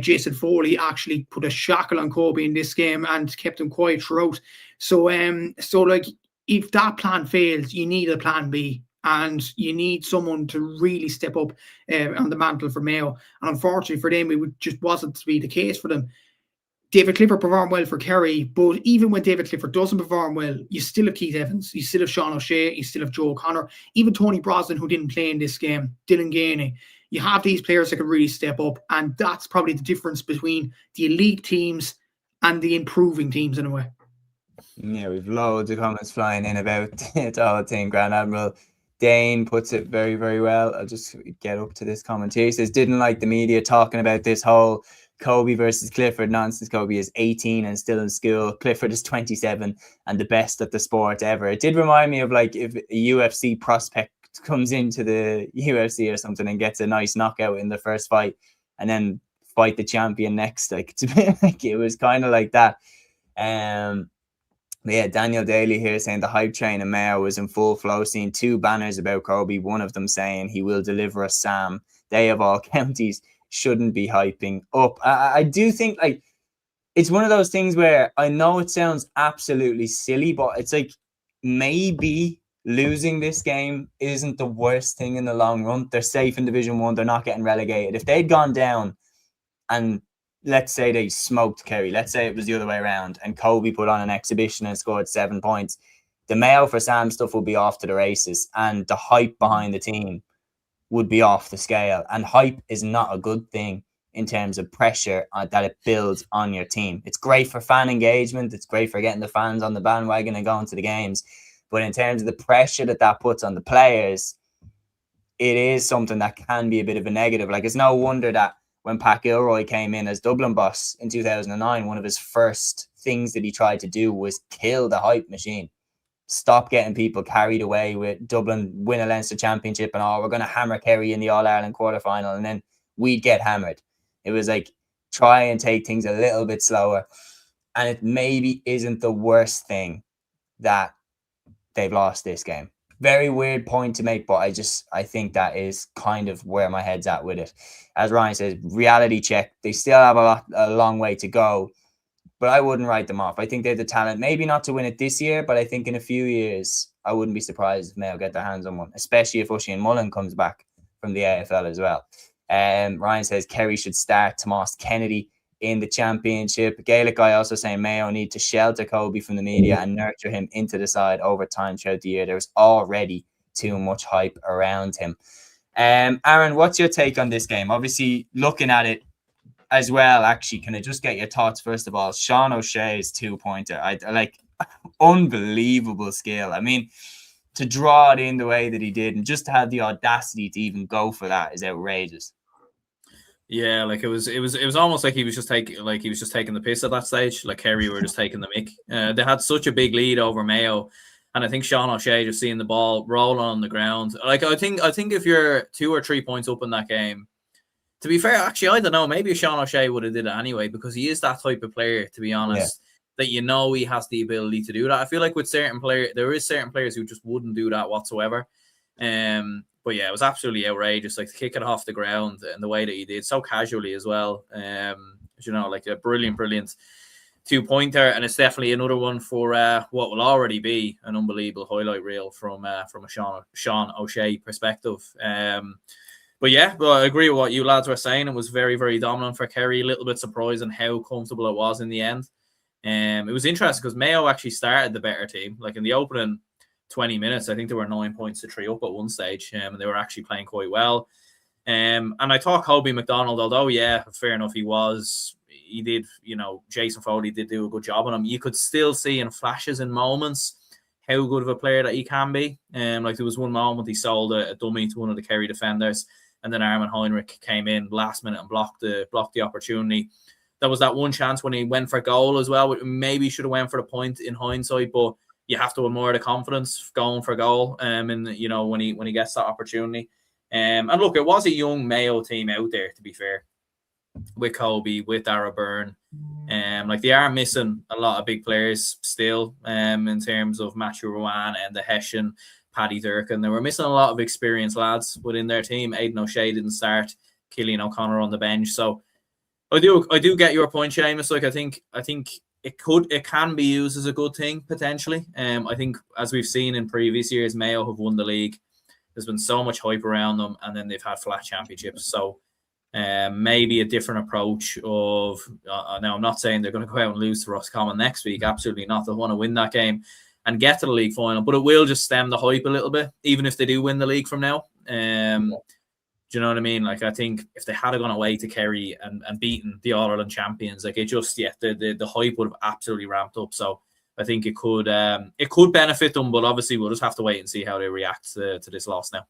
Jason Foley actually put a shackle on Kobe in this game and kept him quiet throughout. So like, if that plan fails, you need a plan B, and you need someone to really step up on the mantle for Mayo. And unfortunately for them, it just wasn't to be the case for them. David Clifford performed well for Kerry, but even when David Clifford doesn't perform well, you still have Keith Evans, you still have Sean O'Shea, you still have Joe O'Connor, even Tony Brosnan, who didn't play in this game, Dylan Gainey. You have these players that can really step up, and that's probably the difference between the elite teams and the improving teams in a way. Yeah, we've loads of comments flying in about the whole thing. Grand Admiral Dane puts it very, very well. I'll just get up to this comment here. He says, didn't like the media talking about this whole Kobe versus Clifford nonsense. Kobe is 18 and still in school. Clifford is 27 and the best at the sport ever. It did remind me of, like, if a UFC prospect comes into the UFC or something and gets a nice knockout in the first fight and then fight the champion next. Like, it's a bit like, it was kind of like that. Yeah, Daniel Daly here saying the hype train in Mayo was in full flow, seeing 2 banners about Kobe, one of them saying he will deliver us Sam. They of all counties shouldn't be hyping up. I do think, like, it's one of those things where I know it sounds absolutely silly, but it's like, maybe losing this game isn't the worst thing in the long run. They're safe in Division 1. They're not getting relegated. If they'd gone down and let's say they smoked Kerry, let's say it was the other way around and Kobe put on an exhibition and scored 7 points, the Mayo for Sam stuff would be off to the races, and the hype behind the team would be off the scale. And hype is not a good thing in terms of pressure that it builds on your team. It's great for fan engagement. It's great for getting the fans on the bandwagon and going to the games. But in terms of the pressure that puts on the players, it is something that can be a bit of a negative. Like, it's no wonder that when Pat Gilroy came in as Dublin boss in 2009, one of his first things that he tried to do was kill the hype machine. Stop getting people carried away with Dublin win a Leinster Championship and, we're going to hammer Kerry in the All-Ireland quarterfinal, and then we'd get hammered. It was like, try and take things a little bit slower. And it maybe isn't the worst thing that they've lost this game. Very weird point to make, but I think that is kind of where my head's at with it. As Ryan says, reality check. They still have a long way to go, but I wouldn't write them off. I think they have the talent, maybe not to win it this year, but I think in a few years, I wouldn't be surprised if Mayo get their hands on one, especially if Oisin Mullen comes back from the AFL as well. Ryan says Kerry should start Tomas Kennedy in the championship. Gaelic guy also saying Mayo need to shelter Kobe from the media and nurture him into the side over time throughout the year. There's already too much hype around him. Aaron, what's your take on this game? Obviously, looking at it as well, actually, can I just get your thoughts first of all? Sean O'Shea's 2-pointer, I like, unbelievable skill. I mean, to draw it in the way that he did and just to have the audacity to even go for that is outrageous. Yeah, like it was almost like he was just taking the piss at that stage. Like Kerry were just taking the mick. They had such a big lead over Mayo, and I think Sean O'Shea just seeing the ball rolling on the ground. Like I think if you're 2 or 3 points up in that game, to be fair, actually I don't know. Maybe Sean O'Shea would have did it anyway because he is that type of player. To be honest, that he has the ability to do that. I feel like with certain players, there is certain players who just wouldn't do that whatsoever. But yeah, it was absolutely outrageous. Like to kick it off the ground and the way that he did, so casually as well. Like a brilliant 2-pointer, and it's definitely another one for what will already be an unbelievable highlight reel from a Sean O'Shea perspective. But yeah, I agree with what you lads were saying. It was very, very dominant for Kerry. A little bit surprising how comfortable it was in the end. It was interesting because Mayo actually started the better team. Like in the opening 20 minutes, I think there were 9 points to 3 up at one stage, and they were actually playing quite well. And I thought Kobe McDonald, although fair enough, he did, Jason Foley did do a good job on him. You could still see in flashes and moments how good of a player that he can be. Like there was one moment he sold a dummy to one of the Kerry defenders, and then Armand Heinrich came in last minute and blocked the opportunity. There was that one chance when he went for goal as well. Maybe should have went for the point in hindsight, but you have to have more of the confidence going for goal. And when he gets that opportunity. And look, it was a young Mayo team out there, to be fair, with Kobe, with Dara Byrne. Like they are missing a lot of big players still, in terms of Matthew Rowan and the Hessian, Paddy Durkin. They were missing a lot of experienced lads within their team. Aidan O'Shea didn't start, Killian O'Connor on the bench. So I do get your point, Séamus. Like I think it can be used as a good thing potentially. I think as we've seen in previous years, Mayo have won the league. There's been so much hype around them, and then they've had flat championships. So maybe a different approach of now I'm not saying they're going to go out and lose to Roscommon next week. Absolutely not. They want to win that game and get to the league final, but it will just stem the hype a little bit, even if they do win the league from now. Do you know what I mean? Like, I think if they had gone away to Kerry and beaten the All-Ireland champions, like, it just, the hype would have absolutely ramped up. So I think it could benefit them, but obviously we'll just have to wait and see how they react to this loss now.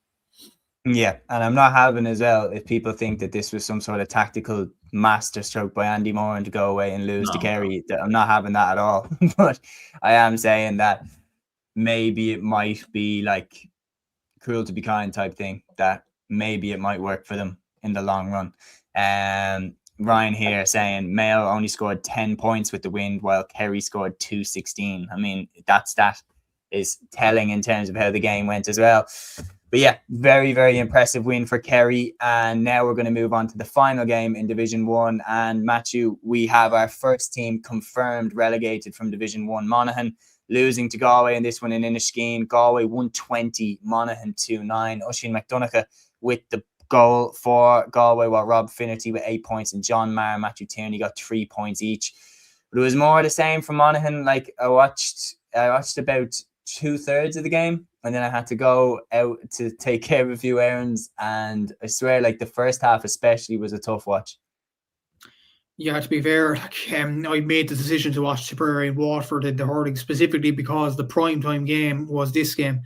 Yeah, and I'm not having as well, if people think that this was some sort of tactical masterstroke by Andy Moran to go away and lose to Kerry, I'm not having that at all. But I am saying that maybe it might be like cruel to be kind type thing, that maybe it might work for them in the long run. Ryan here saying Mayo only scored 10 points with the win, while Kerry scored 216. I mean, that stat is telling in terms of how the game went as well. But yeah, very, very impressive win for Kerry. And now we're going to move on to the final game in Division 1. And Matthew, we have our first team confirmed relegated from Division 1. Monaghan losing to Galway in this one in Inniskeen. Galway 120, Monaghan 2-9. Oisín McDonagh with the goal for Galway, while Rob Finnerty with 8 points and John Maher and Matthew Tierney got 3 points each. But it was more of the same for Monaghan. Like, I watched about 2/3 of the game, and then I had to go out to take care of a few errands, and I swear, like, the first half especially was a tough watch. Yeah, to be fair, I made the decision to watch Tipperary and Waterford in the hurling specifically because the primetime game was this game.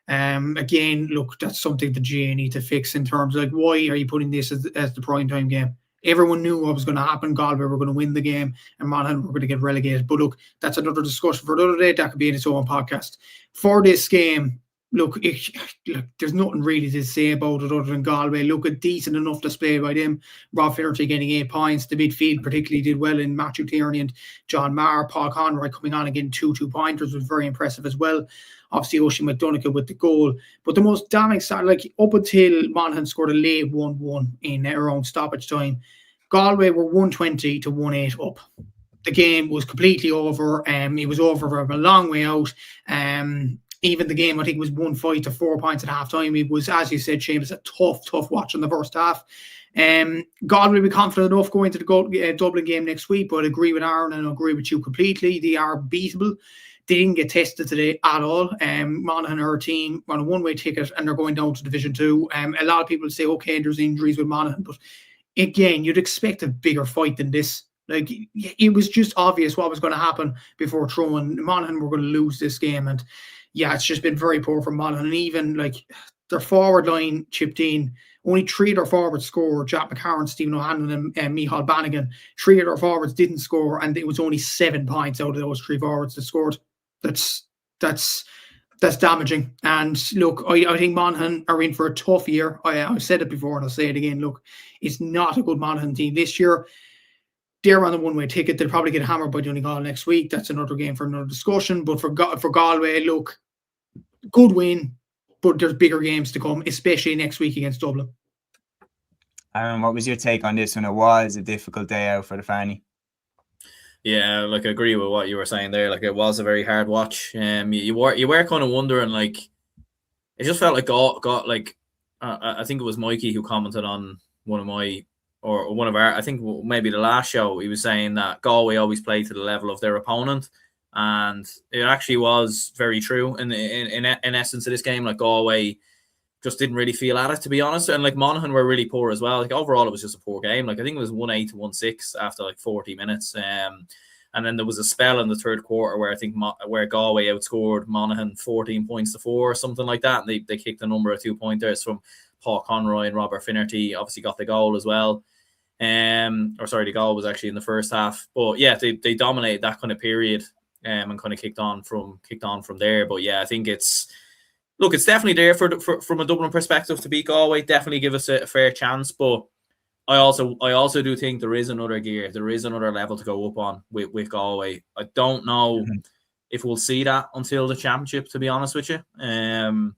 Again, look, that's something the GA need to fix in terms of, like, why are you putting this as the primetime game? Everyone knew what was going to happen. Galway were going to win the game and Monaghan were going to get relegated. But look, that's another discussion for another day. That could be in its own podcast. For this game, look, there's nothing really to say about it other than Galway. Look, a decent enough display by them. Rob Finnerty getting 8 points. The midfield particularly did well in Matthew Tierney and John Maher. Paul Conroy coming on again, 2-2-pointers was very impressive as well. Obviously, Oisín McDonagh with the goal. But the most damning start, like, up until Monaghan scored a late 1-1 in around stoppage time, Galway were 120 to 1-8 up. The game was completely over. It was over from a long way out. Even the game, I think, was 1-5 to 4 points at half time. It was, as you said, Séamus, a tough watch in the first half. Galway will be confident enough going to the Dublin game next week, but I agree with Aaron and I agree with you completely. They are beatable. They didn't get tested today at all. Monaghan are a team on a one-way ticket and they're going down to Division 2. A lot of people say, okay, there's injuries with Monaghan, but again, you'd expect a bigger fight than this. Like, it was just obvious what was going to happen before throwing. Monaghan were going to lose this game, and yeah, it's just been very poor from Monaghan. And even, like, their forward line chipped in. Only 3 of their forwards scored. Jack McCarron, Stephen O'Hanlon and Michal Bannigan. 3 of their forwards didn't score, and it was only 7 points out of those 3 forwards that scored. That's damaging. And look, I think Monaghan are in for a tough year. I've said it before and I'll say it again. Look, it's not a good Monaghan team this year. They're on the one-way ticket. They'll probably get hammered by Donegal next week. That's another game for another discussion. But for Galway, look, good win, but there's bigger games to come, especially next week against Dublin. Aaron, what was your take on this when it was a difficult day out for the Fanny? Yeah, like, I agree with what you were saying there. Like, it was a very hard watch. You were kind of wondering, like, it just felt like I think it was Mikey who commented on one of our, I think maybe the last show, he was saying that Galway always play to the level of their opponent, and it actually was very true. In essence of this game, like, Galway just didn't really feel at it, to be honest. And, like, Monaghan were really poor as well. Like, overall, it was just a poor game. Like, I think it was 1-8 to 1-6 after like 40 minutes. And then there was a spell in the third quarter where I think where Galway outscored Monaghan 14 points to 4 or something like that. And they kicked a number of 2-pointers from Paul Conroy and Robert Finnerty. Obviously got the goal as well. The goal was actually in the first half. But yeah, they dominated that kind of period and kind of kicked on from there. But yeah, I think it's look, it's definitely there from a Dublin perspective to beat Galway. Definitely give us a fair chance, but I also do think there is another gear, there is another level to go up on with Galway. I don't know if we'll see that until the championship, to be honest with you.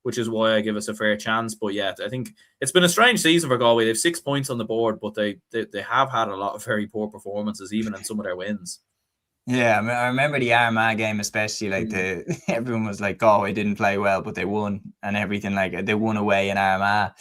Which is why I give us a fair chance. But yeah, I think it's been a strange season for Galway. They have 6 points on the board, but they have had a lot of very poor performances, even in some of their wins. Yeah, I remember the Armagh game especially. Like everyone was like, Galway didn't play well, but they won and everything. Like they won away in Armagh.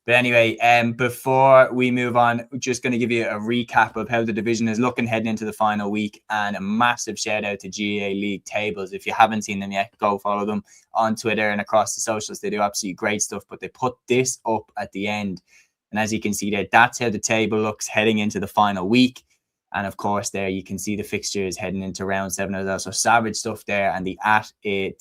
But anyway, before we move on, just going to give you a recap of how the division is looking heading into the final week, and a massive shout out to GAA League tables. If you haven't seen them yet, go follow them on Twitter and across the socials. They do absolutely great stuff, but they put this up at the end. And as you can see there, that's how the table looks heading into the final week. And of course, there you can see the fixtures heading into round 7 as well. So savage stuff there, and the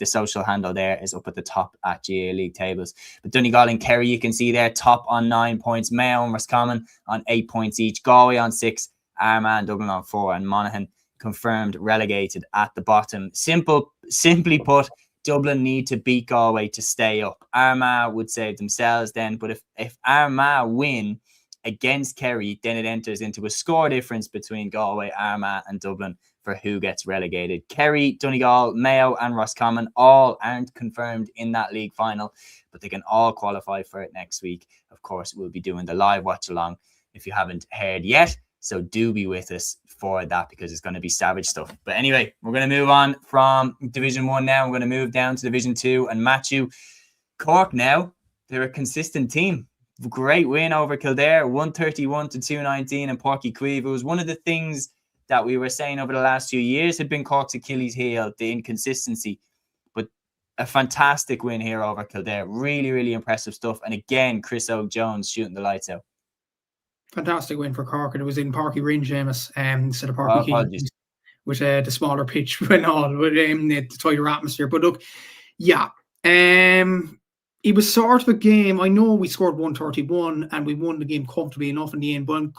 social handle there is up at the top at GAA League tables. But Donegal and Kerry, you can see there, top on 9 points. Mayo and Roscommon on 8 points each. Galway on 6. Armagh and Dublin on 4. And Monaghan confirmed relegated at the bottom. Simply put, Dublin need to beat Galway to stay up. Armagh would save themselves then. But if Armagh win against Kerry, then it enters into a score difference between Galway, Armagh and Dublin for who gets relegated. Kerry, Donegal, Mayo and Roscommon all aren't confirmed in that league final, but they can all qualify for it next week. Of course, we'll be doing the live watch along if you haven't heard yet, so do be with us for that because it's going to be savage stuff. But anyway, we're going to move on from Division 1 now. We're going to move down to Division 2, and Matthew, Cork now, they're a consistent team. Great win over Kildare, 131-219 in Páirc Uí Chaoimh. It was one of the things that we were saying over the last few years had been Cork's Achilles heel, the inconsistency. But a fantastic win here over Kildare. Really, really impressive stuff. And again, Chris O'Jones shooting the lights out. Fantastic win for Cork, and it was in Páirc Uí Rinn, Séamus, instead of Páirc Uí Chaoimh, with the smaller pitch and all, with the tighter atmosphere. But look, yeah, it was sort of a game. I know we scored 131 and we won the game comfortably enough in the end, but I'm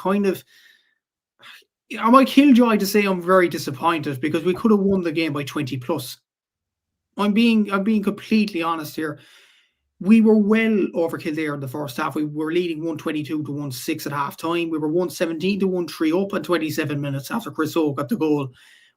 I killjoy to say I'm very disappointed because we could have won the game by 20 plus. I'm being completely honest here. We were well over Kildare in the first half. We were leading 122-16 at half time. We were 117-13 up in 27 minutes after Chris O got the goal.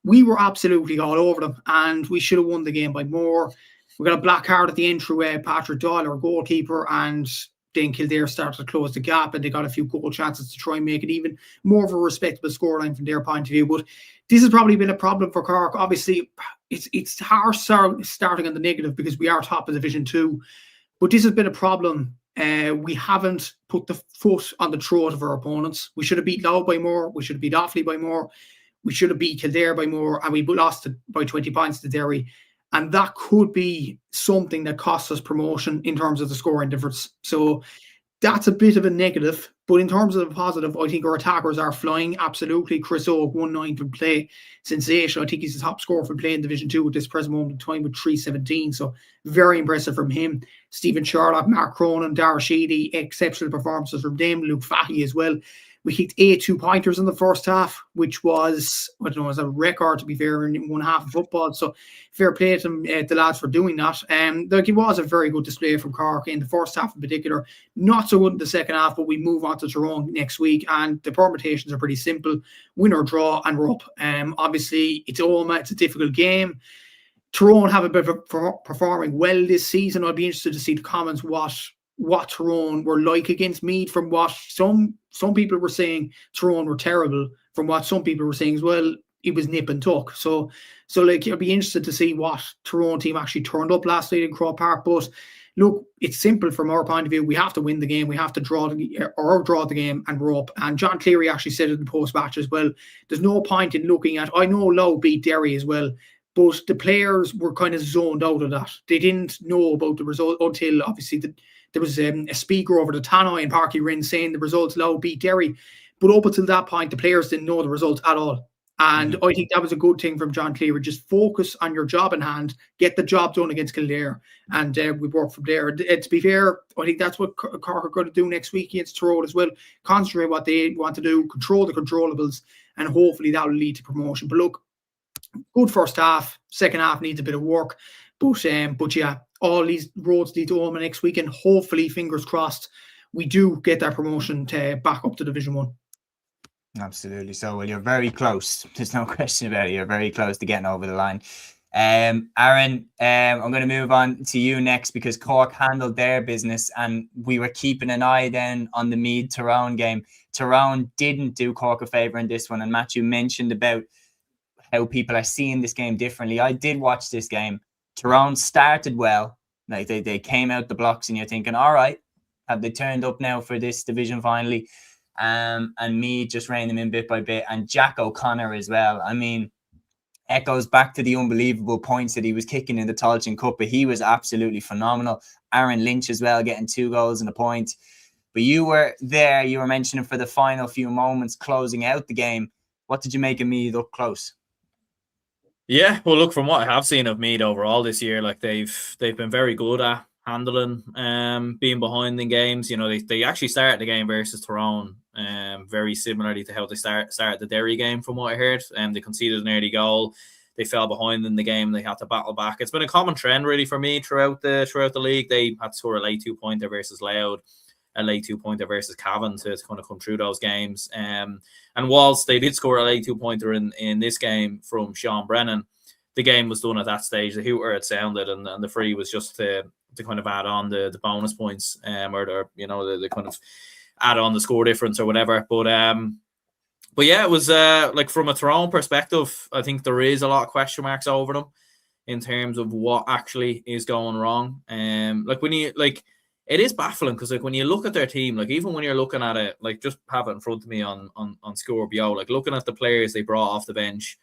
We were absolutely all over them, and we should have won the game by more. We got a black card at the end through Patrick Doyle, our goalkeeper, and then Kildare started to close the gap, and they got a few goal chances to try and make it even more of a respectable scoreline from their point of view. But this has probably been a problem for Cork. Obviously, it's hard starting on the negative because we are top of Division 2. But this has been a problem. We haven't put the foot on the throat of our opponents. We should have beat Louth by more. We should have beat Offaly by more. We should have beat Kildare by more. And we lost by 20 points to Derry. And that could be something that costs us promotion in terms of the scoring difference. So that's a bit of a negative. But in terms of the positive, I think our attackers are flying. Absolutely. Chris Oak, 1-9 from play. Sensation. I think he's the top scorer from play in Division 2 at this present moment in time with 317. So very impressive from him. Stephen Sherlock, Mark Cronin, Dara Sheedy, exceptional performances from them. Luke Fahy as well. We kicked 8 2-pointers in the first half, which was, I don't know, was a record, to be fair, in one half of football. So fair play to them, the lads for doing that. It was a very good display from Cork in the first half in particular. Not so good in the second half, but we move on to Tyrone next week, and the permutations are pretty simple. Win or draw, and we're up. Obviously, it's Oma. It's a difficult game. Tyrone have a bit of performing well this season. I'd be interested to see the comments what Tyrone were like against Meath, from what some people were saying Tyrone were terrible, from what some people were saying as well, it was nip and tuck. So like, I'd be interested to see what Tyrone team actually turned up last night in Croke Park. But look, it's simple from our point of view. We have to win the game. We have to draw the game, and we're up. And John Cleary actually said it in post-match as well. There's no point in looking at, I know Louth beat Derry as well, but the players were kind of zoned out of that. They didn't know about the result until obviously there was a speaker over the tannoy in Páirc Uí Rinn saying the results Louth beat Derry. But up until that point, the players didn't know the results at all. And I think that was a good thing from John Cleary. Just focus on your job in hand, get the job done against Kildare, and we work from there. To be fair, I think that's what Cork are going to do next week against Tyrone as well. Concentrate what they want to do, control the controllables, and hopefully that will lead to promotion. But look, good first half. Second half needs a bit of work. But yeah, all these roads lead to Oma next weekend. Hopefully, fingers crossed, we do get that promotion to back up to Division 1. Absolutely. So, well, you're very close. There's no question about it. You're very close to getting over the line. Aaron, I'm going to move on to you next because Cork handled their business and we were keeping an eye then on the Meath-Tyrone game. Tyrone didn't do Cork a favour in this one, and Matthew mentioned about how people are seeing this game differently. I did watch this game. Tyrone started well. Like they came out the blocks and you're thinking, all right, have they turned up now for this division finally? And Meath just reined them in bit by bit. And Jack O'Connor as well. I mean, echoes back to the unbelievable points that he was kicking in the Tailteann Cup, but he was absolutely phenomenal. Aaron Lynch as well, getting 2 goals and a point. But you were there, you were mentioning for the final few moments closing out the game. What did you make of Meath up close? Yeah, well, look, from what I have seen of Meath overall this year, like they've been very good at handling, being behind in games. You know, they actually started the game versus Tyrone, very similarly to how they started the Derry game, from what I heard. They conceded an early goal. They fell behind in the game. They had to battle back. It's been a common trend really for me throughout the league. They had to score a late 2-pointer versus Louth, a late 2-pointer versus Cavan to kind of come through those games. And whilst they did score a late 2-pointer in this game from Sean Brennan, the game was done at that stage. The hooter had sounded, and the free was just to kind of add on the bonus points, or the kind of add on the score difference or whatever. But yeah, it was like from a Tyrone perspective, I think there is a lot of question marks over them in terms of what actually is going wrong. It is baffling because like when you look at their team, like even when you're looking at it, like just have it in front of me on Scorpio, like looking at the players they brought off the bench.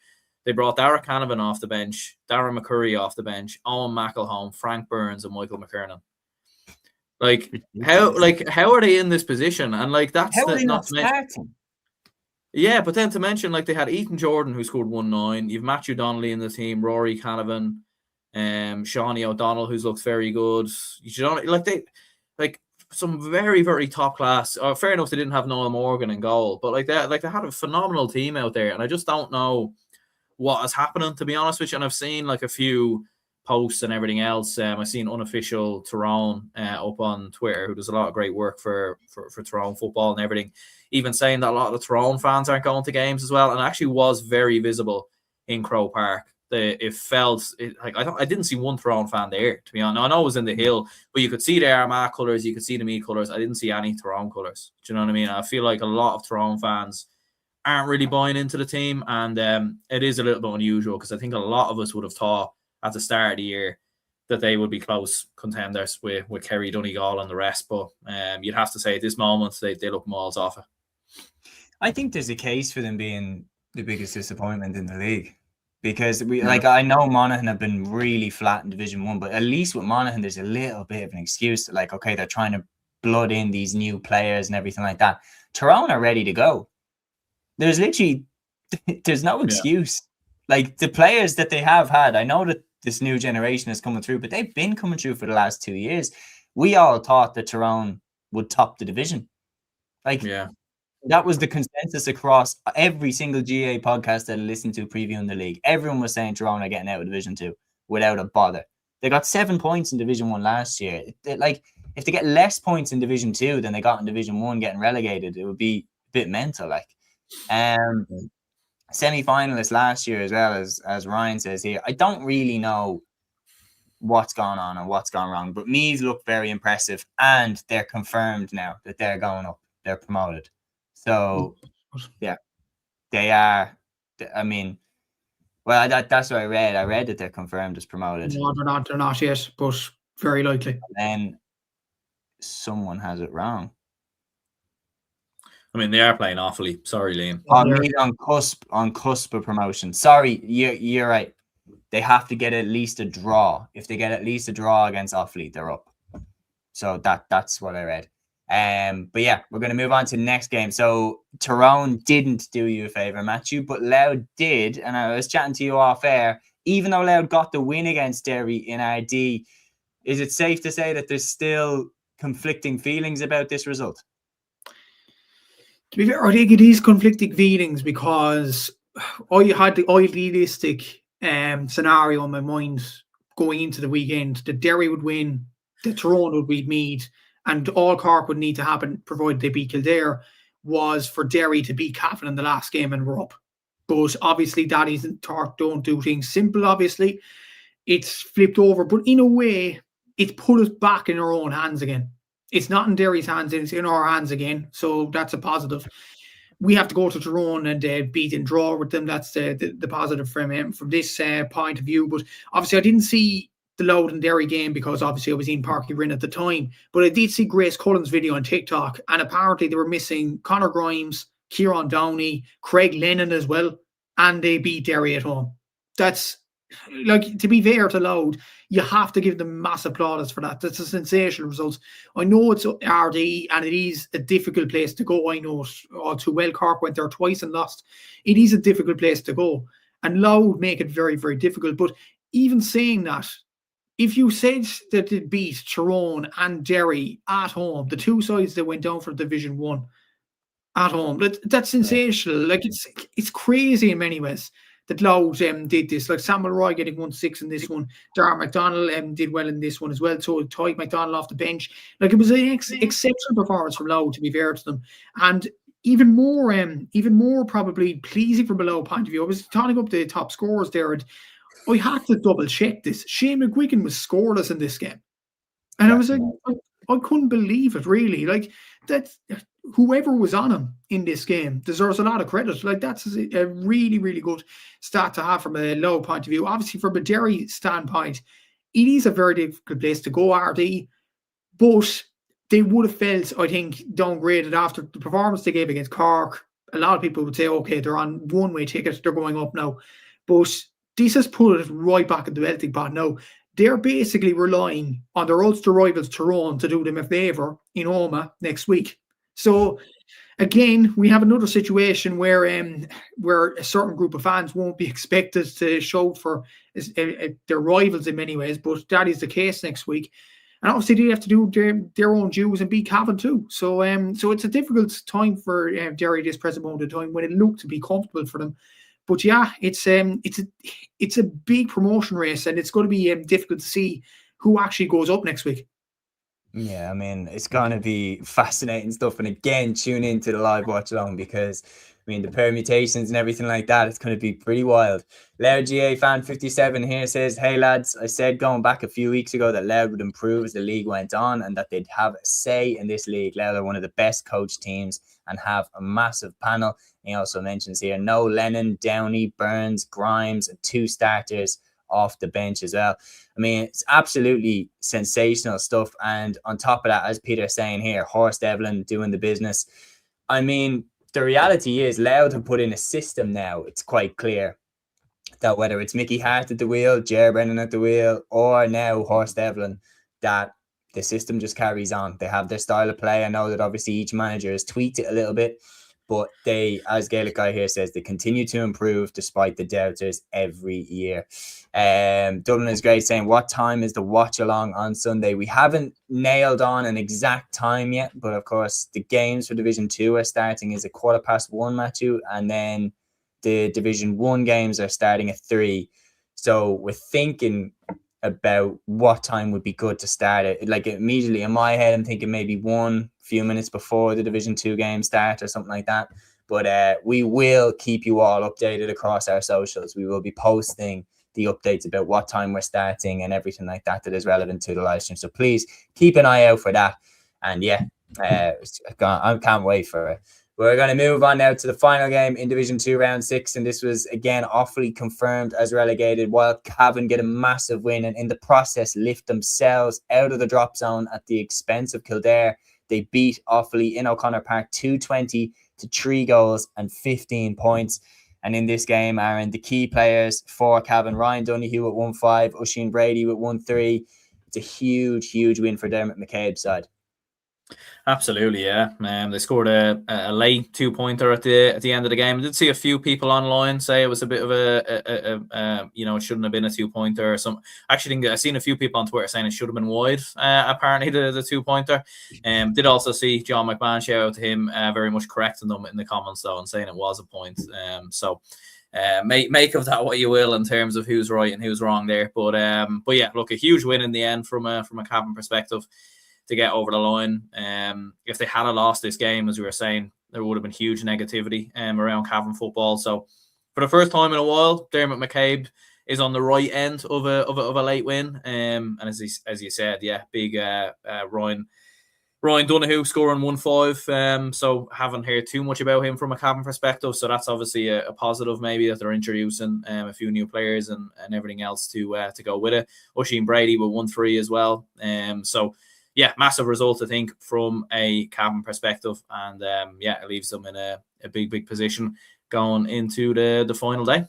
They brought Dara Canavan off the bench, Darren McCurry off the bench, Owen McElhone, Frank Burns, and Michael McKernan. How are they in this position? And like that's how are they not starting? Yeah, but then to mention, like they had Ethan Jordan who scored 1-9. You've Matthew Donnelly in the team, Rory Canavan, Shawnee O'Donnell, who's looked very good. Some very, very top class. Fair enough, they didn't have Noel Morgan in goal, but they had a phenomenal team out there, and I just don't know what is happening, to be honest with you. And I've seen like a few posts and everything else. I've seen Unofficial Tyrone up on Twitter, who does a lot of great work for Tyrone football and everything, even saying that a lot of the Tyrone fans aren't going to games as well. And it actually was very visible in Crow Park. I didn't see one Tyrone fan there, to be honest. I know it was in the hill, but you could see the Armagh colours, you could see the Meath colours. I didn't see any Tyrone colours. Do you know what I mean? I feel like a lot of Tyrone fans aren't really buying into the team, and it is a little bit unusual because I think a lot of us would have thought at the start of the year that they would be close contenders with Kerry, Donegal and the rest, but you'd have to say at this moment they look miles off it. I think there's a case for them being the biggest disappointment in the league because I know Monaghan have been really flat in Division 1, but at least with Monaghan there's a little bit of an excuse that like, okay, they're trying to blood in these new players and everything like that. Tyrone are ready to go. There's no excuse. Yeah. Like the players that they have had, I know that this new generation is coming through, but they've been coming through for the last 2 years. We all thought that Tyrone would top the division. That was the consensus across every single GA podcast that I listened to previewing the league. Everyone was saying Tyrone are getting out of Division 2 without a bother. They got 7 points in Division 1 last year. If they get less points in Division 2 than they got in Division 1 getting relegated, it would be a bit mental. Semi-finalists last year as well, as Ryan says here. I don't really know what's gone on and what's gone wrong, but Meath look very impressive and they're confirmed now that they're going up. They're promoted. So, yeah, they are. I mean, well, that's what I read. I read that they're confirmed as promoted. No, they're not yet, but very likely. And then someone has it wrong. I mean, they are playing awfully. Sorry, Liam. On cusp of promotion. Sorry, you're right. They have to get at least a draw. If they get at least a draw against Offaly, they're up. So that's what I read. But yeah, we're going to move on to the next game. So Tyrone didn't do you a favour, Matthew, but Louth did. And I was chatting to you off air. Even though Louth got the win against Derry in RD, is it safe to say that there's still conflicting feelings about this result? To be fair, I think it is conflicting feelings because I had the idealistic scenario in my mind going into the weekend that Derry would win, that Tyrone would beat Meath, and all Cork would need to happen, provided they beat Kildare, was for Derry to beat Cavan in the last game and we're up. But obviously that isn't Cork don't do things simple, obviously. It's flipped over, but in a way, it's put us back in our own hands again. It's not in Derry's hands, it's in our hands again. So that's a positive. We have to go to Tyrone and beat and draw with them. That's the positive from this point of view. But obviously, I didn't see the Louth and Derry game because obviously I was in Páirc Uí Rinn at the time. But I did see Grace Cullen's video on TikTok, and apparently they were missing Conor Grimes, Kieran Downey, Craig Lennon as well, and they beat Derry at home. That's, like, to be fair to Louth, you have to give them massive plaudits for that. That's a sensational result. I know it's RD and it is a difficult place to go. I know it all too well. Cork went there twice and lost. It is a difficult place to go. And Louth make it very, very difficult. But even saying that, if you said that it beat Tyrone and Derry at home, the two sides that went down for Division 1 at home, that's sensational. Like, it's crazy in many ways that Louth did this. Like Samuel Roy getting 1-6 in this one. Darragh MacDonald did well in this one as well. So Tyke MacDonald off the bench. Like, it was an exceptional performance from Louth, to be fair to them. And even more probably pleasing from a Louth point of view. I was talking up the top scorers there, and I had to double check this. Shane McGuigan was scoreless in this game. And I was like, I couldn't believe it, really. Like, that, whoever was on him in this game deserves a lot of credit. Like, that's a really, really good stat to have from a Louth point of view. Obviously, from a Derry standpoint, it is a very difficult place to go, RD, but they would have felt, I think, downgraded after the performance they gave against Cork. A lot of people would say, okay, they're on one-way ticket, they're going up now. But this has put it right back in the melting pot now. They're basically relying on their Ulster rivals Tyrone to do them a favour in Armagh next week. So, again, we have another situation where a certain group of fans won't be expected to shout for their rivals in many ways, but that is the case next week. And obviously they have to do their own dues and beat Cavan too. So it's a difficult time for Derry this present moment of time when it looked to be comfortable for them. But yeah, it's a big promotion race, and it's going to be difficult to see who actually goes up next week. Yeah, I mean, it's going to be fascinating stuff. And again, tune into the live watch along because, I mean, the permutations and everything like that, it's going to be pretty wild. LGFA fan 57 here says, hey lads, I said going back a few weeks ago that Louth would improve as the league went on and that they'd have a say in this league. Louth are one of the best coach teams and have a massive panel. He also mentions here, no Lennon, Downey, Burns, Grimes, and 2 starters off the bench as well. I mean, it's absolutely sensational stuff. And on top of that, as Peter's saying here, Horst Devlin doing the business. I mean, the reality is Louth have put in a system now. It's quite clear that whether it's Mickey Hart at the wheel, Ger Brennan at the wheel, or now Horst Devlin, that the system just carries on. They have their style of play. I know that obviously each manager has tweaked it a little bit, but they, as Gaelic Guy here says, they continue to improve despite the doubters every year. Dublin is great saying, what time is the watch along on Sunday? We haven't nailed on an exact time yet, but of course the games for Division 2 are starting is 1:15, Matthew, and then the Division 1 games are starting at 3. So we're thinking about what time would be good to start it. Like, immediately in my head, I'm thinking maybe one few minutes before the Division 2 game start or something like that. But we will keep you all updated across our socials. We will be posting the updates about what time we're starting and everything like that that is relevant to the live stream. So please keep an eye out for that. And yeah, I can't wait for it. We're going to move on now to the final game in Division 2 Round 6. And this was, again, awfully confirmed as relegated, while Cavan get a massive win and in the process lift themselves out of the drop zone at the expense of Kildare. They beat Offaly in O'Connor Park 220 to 3 goals and 15 points. And in this game, Aaron, the key players for Cavan, Ryan Donoghue at 1-5, Cúilín Brady with 1-3. It's a huge, huge win for Dermot McCabe's side. Absolutely, yeah. They scored a late 2-pointer at the end of the game. I did see a few people online say it was a bit of a it shouldn't have been a 2-pointer or something. Actually, I've seen a few people on Twitter saying it should have been wide. Apparently, the 2-pointer. Did also see John McMahon, shout out to him, very much correcting them in the comments though and saying it was a point. So make of that what you will in terms of who's right and who's wrong there. But yeah, look, a huge win in the end from a Cavan perspective to get over the line. If they had lost this game, as we were saying, there would have been huge negativity around Cavan football. So for the first time in a while, Dermot McCabe is on the right end of a late win. And as you said, yeah, big Ryan Donoghue scoring 1-5. So haven't heard too much about him from a Cavan perspective. So that's obviously a positive, maybe, that they're introducing a few new players and everything else to go with it. Cúilín Brady with 1-3 as well. So yeah, massive result, I think, from a Cavan perspective. And yeah, it leaves them in a big position going into the final day.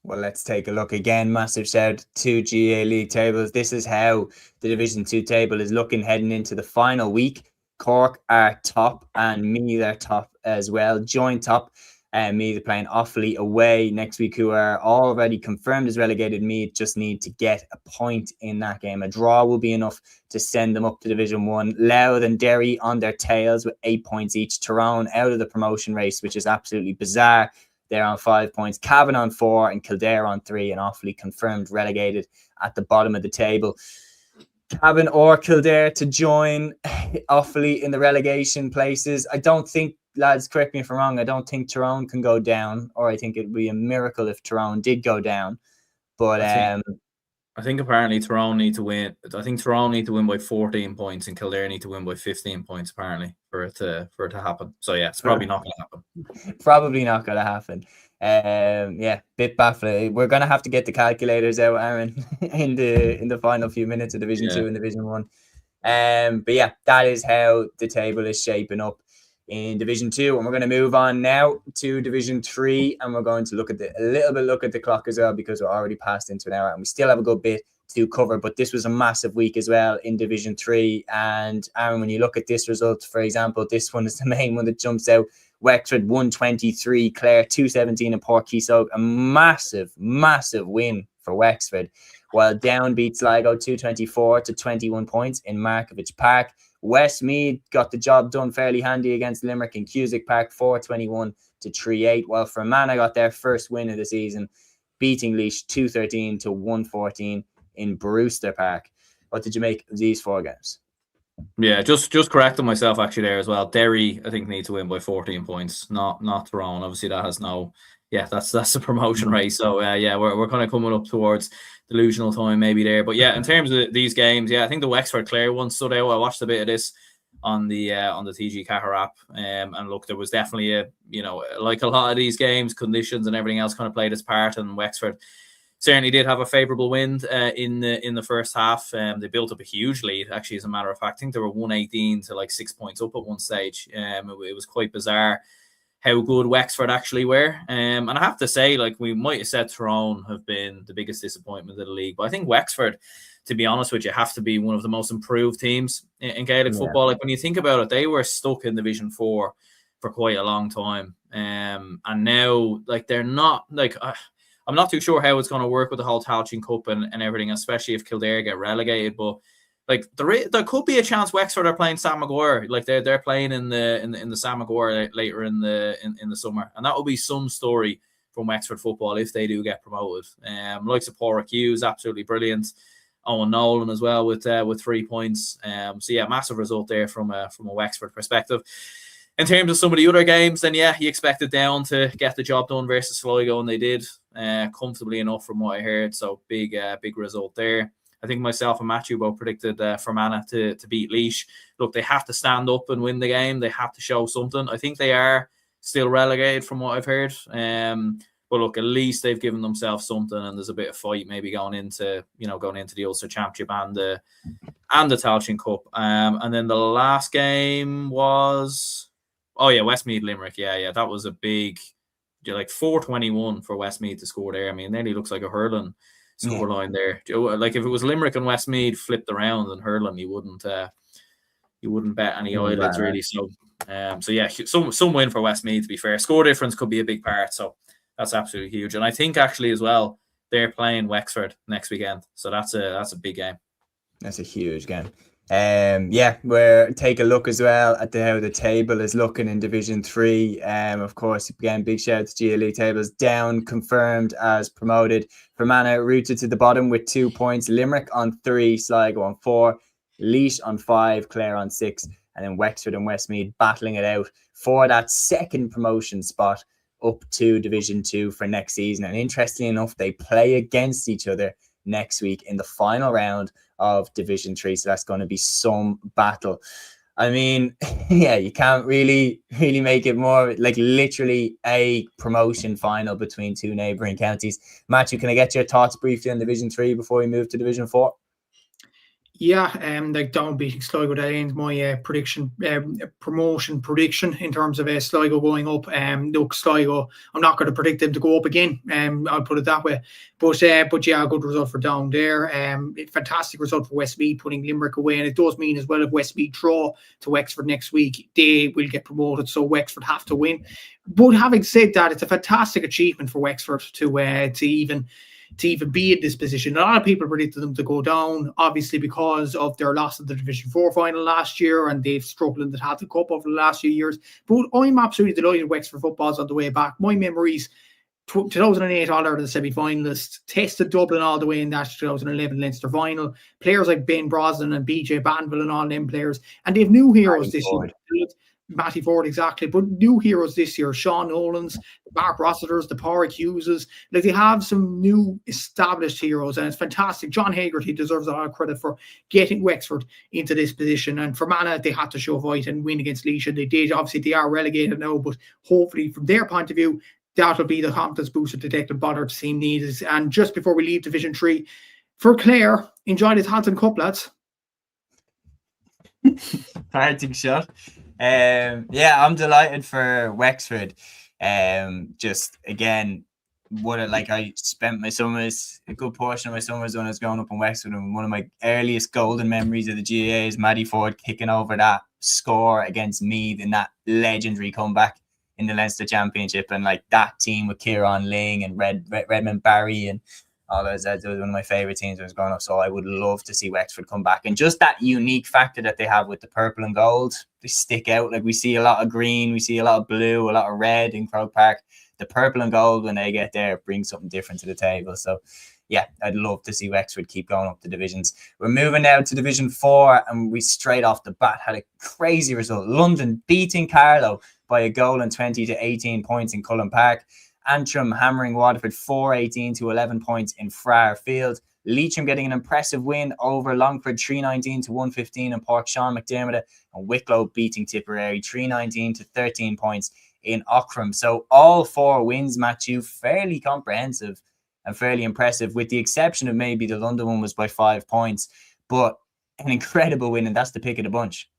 Well, let's take a look again. Massive shout to GA League tables. This is how the Division 2 table is looking heading into the final week. Cork are top and Meath are top as well. Joint top. Meath are playing Offaly away next week, who are already confirmed as relegated. Meath just need to get a point in that game. A draw will be enough to send them up to Division 1. Louth and Derry on their tails with 8 points each. Tyrone out of the promotion race, which is absolutely bizarre. They're on 5 points. Cavan on 4 and Kildare on 3, and Offaly confirmed relegated at the bottom of the table. Cavan or Kildare to join Offaly in the relegation places. I don't think, lads, correct me if I'm wrong, I don't think Tyrone can go down, or I think it'd be a miracle if Tyrone did go down. But I think apparently Tyrone need to win. I think Tyrone need to win by 14 points and Kildare need to win by 15 points apparently for it to happen. So yeah, it's probably not going to happen. Probably not going to happen. Yeah, bit baffling. We're going to have to get the calculators out, Aaron, in the final few minutes of Division 2 and Division 1. But yeah, that is how the table is shaping up in Division 2, and we're going to move on now to Division 3, and we're going to look at the clock as well, because we're already past into an hour and we still have a good bit to cover. But this was a massive week as well in Division 3, and Aaron, when you look at this result, for example, this one is the main one that jumps out. Wexford 123, Clare 217, and Port Keysog a massive win for Wexford, while Down beat Sligo 224 to 21 points in Markovich Park. Westmeath got the job done fairly handy against Limerick in Cusack Park 421 to 38, while Fermanagh got their first win of the season, beating Laois 213 to 114 in Brewster Park. What did you make of these 4 games? Yeah, just correcting myself actually there as well. Derry, I think, need to win by 14 points, not Tyrone. Obviously, that has no. Yeah, that's a promotion race. So yeah, we're kind of coming up towards delusional time maybe there. But yeah, in terms of these games, yeah, I think the Wexford Clare one stood out. I watched a bit of this on the TG Cahar app, and look, there was definitely like a lot of these games, conditions and everything else kind of played its part, and Wexford certainly did have a favourable wind in the first half. They built up a huge lead, actually, as a matter of fact. I think they were 118 to like 6 points up at one stage. It was quite bizarre how good Wexford actually were. And I have to say, like, we might have said Tyrone have been the biggest disappointment of the league, but I think Wexford, to be honest with you, have to be one of the most improved teams in Gaelic football. Like, when you think about it, they were stuck in Division 4 for quite a long time. And now, like, they're not, like, I'm not too sure how it's going to work with the whole Tailteann Cup and everything, especially if Kildare get relegated. But like there could be a chance Wexford are playing Sam Maguire. Like they're playing in the Sam Maguire later in the summer, and that will be some story from Wexford football if they do get promoted. Likes of Porrick Hughes, absolutely brilliant. Owen Nolan as well with 3 points. So yeah, massive result there from a Wexford perspective. In terms of some of the other games, then yeah, he expected Down to get the job done versus Sligo, and they did comfortably enough from what I heard. So big result there. I think myself and Matthew both predicted Fermanagh to beat Laois. Look, they have to stand up and win the game. They have to show something. I think they are still relegated from what I've heard. But look, at least they've given themselves something, and there's a bit of fight maybe going into the Ulster Championship and the Tailteann Cup. And then the last game was. Oh, yeah, Westmeath Limerick. Yeah. That was a big, like 421 for Westmeath to score there. I mean, it nearly looks like a hurling scoreline there. Like if it was Limerick and Westmeath flipped around and hurling, you wouldn't bet any eyelids really. So yeah, some win for Westmeath, to be fair. Score difference could be a big part. So that's absolutely huge. And I think actually as well, they're playing Wexford next weekend. So that's a big game. That's a huge game. we'll take a look as well at how the table is looking in Division 3. Of course, again, big shout out to GLE tables. Down confirmed as promoted. Fermanagh rooted to the bottom with 2 points. Limerick on 3, Sligo on 4, Laois on 5, Clare on 6, and then Wexford and Westmeath battling it out for that second promotion spot up to Division 2 for next season. And interestingly enough, they play against each other next week in the final round of Division 3, so that's going to be some battle. I mean, yeah, you can't really make it more like literally a promotion final between two neighbouring counties. Matthew, can I get your thoughts briefly on Division 3 before we move to Division 4? Yeah, like Down beating Sligo, that ends my prediction, promotion prediction in terms of Sligo going up. Look, Sligo, I'm not going to predict them to go up again. I'll put it that way. But yeah, good result for Down there. Fantastic result for Westmeath, putting Limerick away, and it does mean as well if Westmeath draw to Wexford next week, they will get promoted. So Wexford have to win. But having said that, it's a fantastic achievement for Wexford to even be in this position. A lot of people predicted them to go down, obviously because of their loss of the Division 4 final last year, and they've struggled in the Tailteann Cup over the last few years. But I'm absolutely delighted Wexford football's on the way back. My memories, 2008 All-Ireland semi-finalists, tested Dublin all the way in that 2011 Leinster final. Players like Ben Brosnan and BJ Banville and all them players. And they've new heroes this year. Matty Ford, exactly. But new heroes this year, Sean Nolans, Mark Rossiters, the Pádraig Hugheses. Like, they have some new established heroes, and it's fantastic. John Haggerty deserves a lot of credit for getting Wexford into this position. And for Fermanagh, they had to show fight and win against Laois, and they did. Obviously, they are relegated now, but hopefully, from their point of view, that'll be the confidence booster that they can bother the team needs. And just before we leave Division 3, for Clare, enjoy the Tailteann Cup, lads. Parting shot. I'm delighted for Wexford. Just again, I spent my summers, a good portion of my summers when I was growing up in Wexford, and one of my earliest golden memories of the GAA is Matty Ford kicking over that score against Meath in that legendary comeback in the Leinster Championship, and like that team with Kieran Ling and Redmond Barry and all those. That was one of my favourite teams when I was growing up. So I would love to see Wexford come back, and just that unique factor that they have with the purple and gold, they stick out. Like, we see a lot of green, we see a lot of blue, a lot of red in Croke Park. The purple and gold, when they get there, brings something different to the table. So yeah, I'd love to see Wexford keep going up the divisions. We're moving now to Division 4, and we straight off the bat had a crazy result. London beating Carlow by a goal and 20 to 18 points in Cullen Park. Antrim hammering Waterford 4-18 to 11 points in Friar Field. Leitrim getting an impressive win over Longford 3-19 to 115 in Páirc Sean McDermott, and Wicklow beating Tipperary 3-19 to 13 points in Aughrim. So all 4 wins, Matthew, fairly comprehensive and fairly impressive, with the exception of maybe the London one was by 5 points, but an incredible win, and that's the pick of the bunch.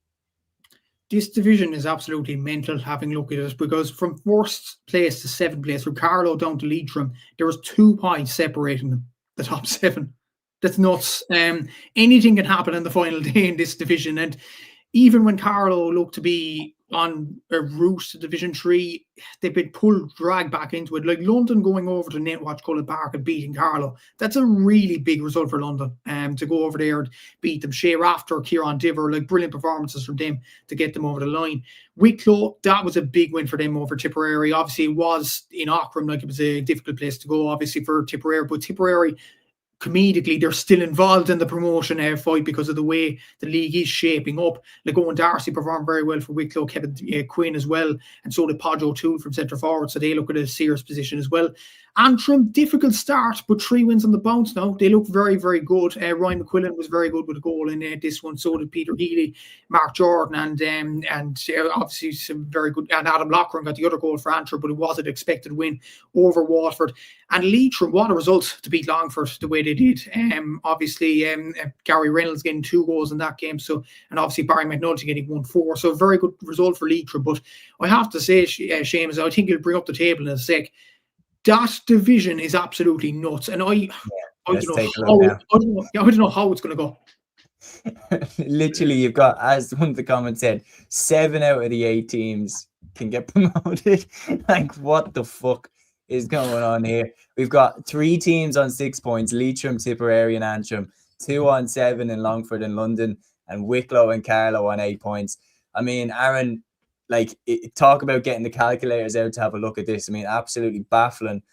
This division is absolutely mental, having looked at it, because from first place to 7th place, from Carlow down to Leitrim, there was 2 points separating them, the top 7. That's nuts. Anything can happen in the final day in this division. And even when Carlow looked to be on a route to Division 3, they've been dragged back into it. Like London going over to Netwatch Cullen Park and beating Carlow, that's a really big result for London. To go over there and beat them. Shea Rafter, Kieran Diver, like brilliant performances from them to get them over the line. Wicklow, that was a big win for them over Tipperary. Obviously, it was in Aughrim, like it was a difficult place to go, obviously, for Tipperary, but Tipperary, comedically, they're still involved in the promotion fight because of the way the league is shaping up. Like Owen Darcy performed very well for Wicklow, Kevin Quinn as well, and so did Podge O'Toole from centre forward, so they look at a serious position as well. Antrim, difficult start, but 3 wins on the bounce now. They look very, very good. Ryan McQuillan was very good with a goal in this one. So did Peter Healy, Mark Jordan, and obviously some very good. And Adam Lochran got the other goal for Antrim, but it was an expected win over Waterford. And Leitrim, what a result to beat Longford the way they did. Obviously, Gary Reynolds getting 2 goals in that game. So, and obviously Barry McNulty getting 1-4. So a very good result for Leitrim. But I have to say, Séamus, I think he'll bring up the table in a sec. That division is absolutely nuts, and I don't know how it's going to go. Literally, you've got, as one of the comments said, 7 out of the 8 teams can get promoted. Like, what the fuck is going on here? We've got 3 teams on 6 points: Leitrim, Tipperary, and Antrim. 2 on 7 in Longford and London, and Wicklow and Carlow on 8 points. I mean, Aaron, talk about getting the calculators out to have a look at this. I mean, absolutely baffling.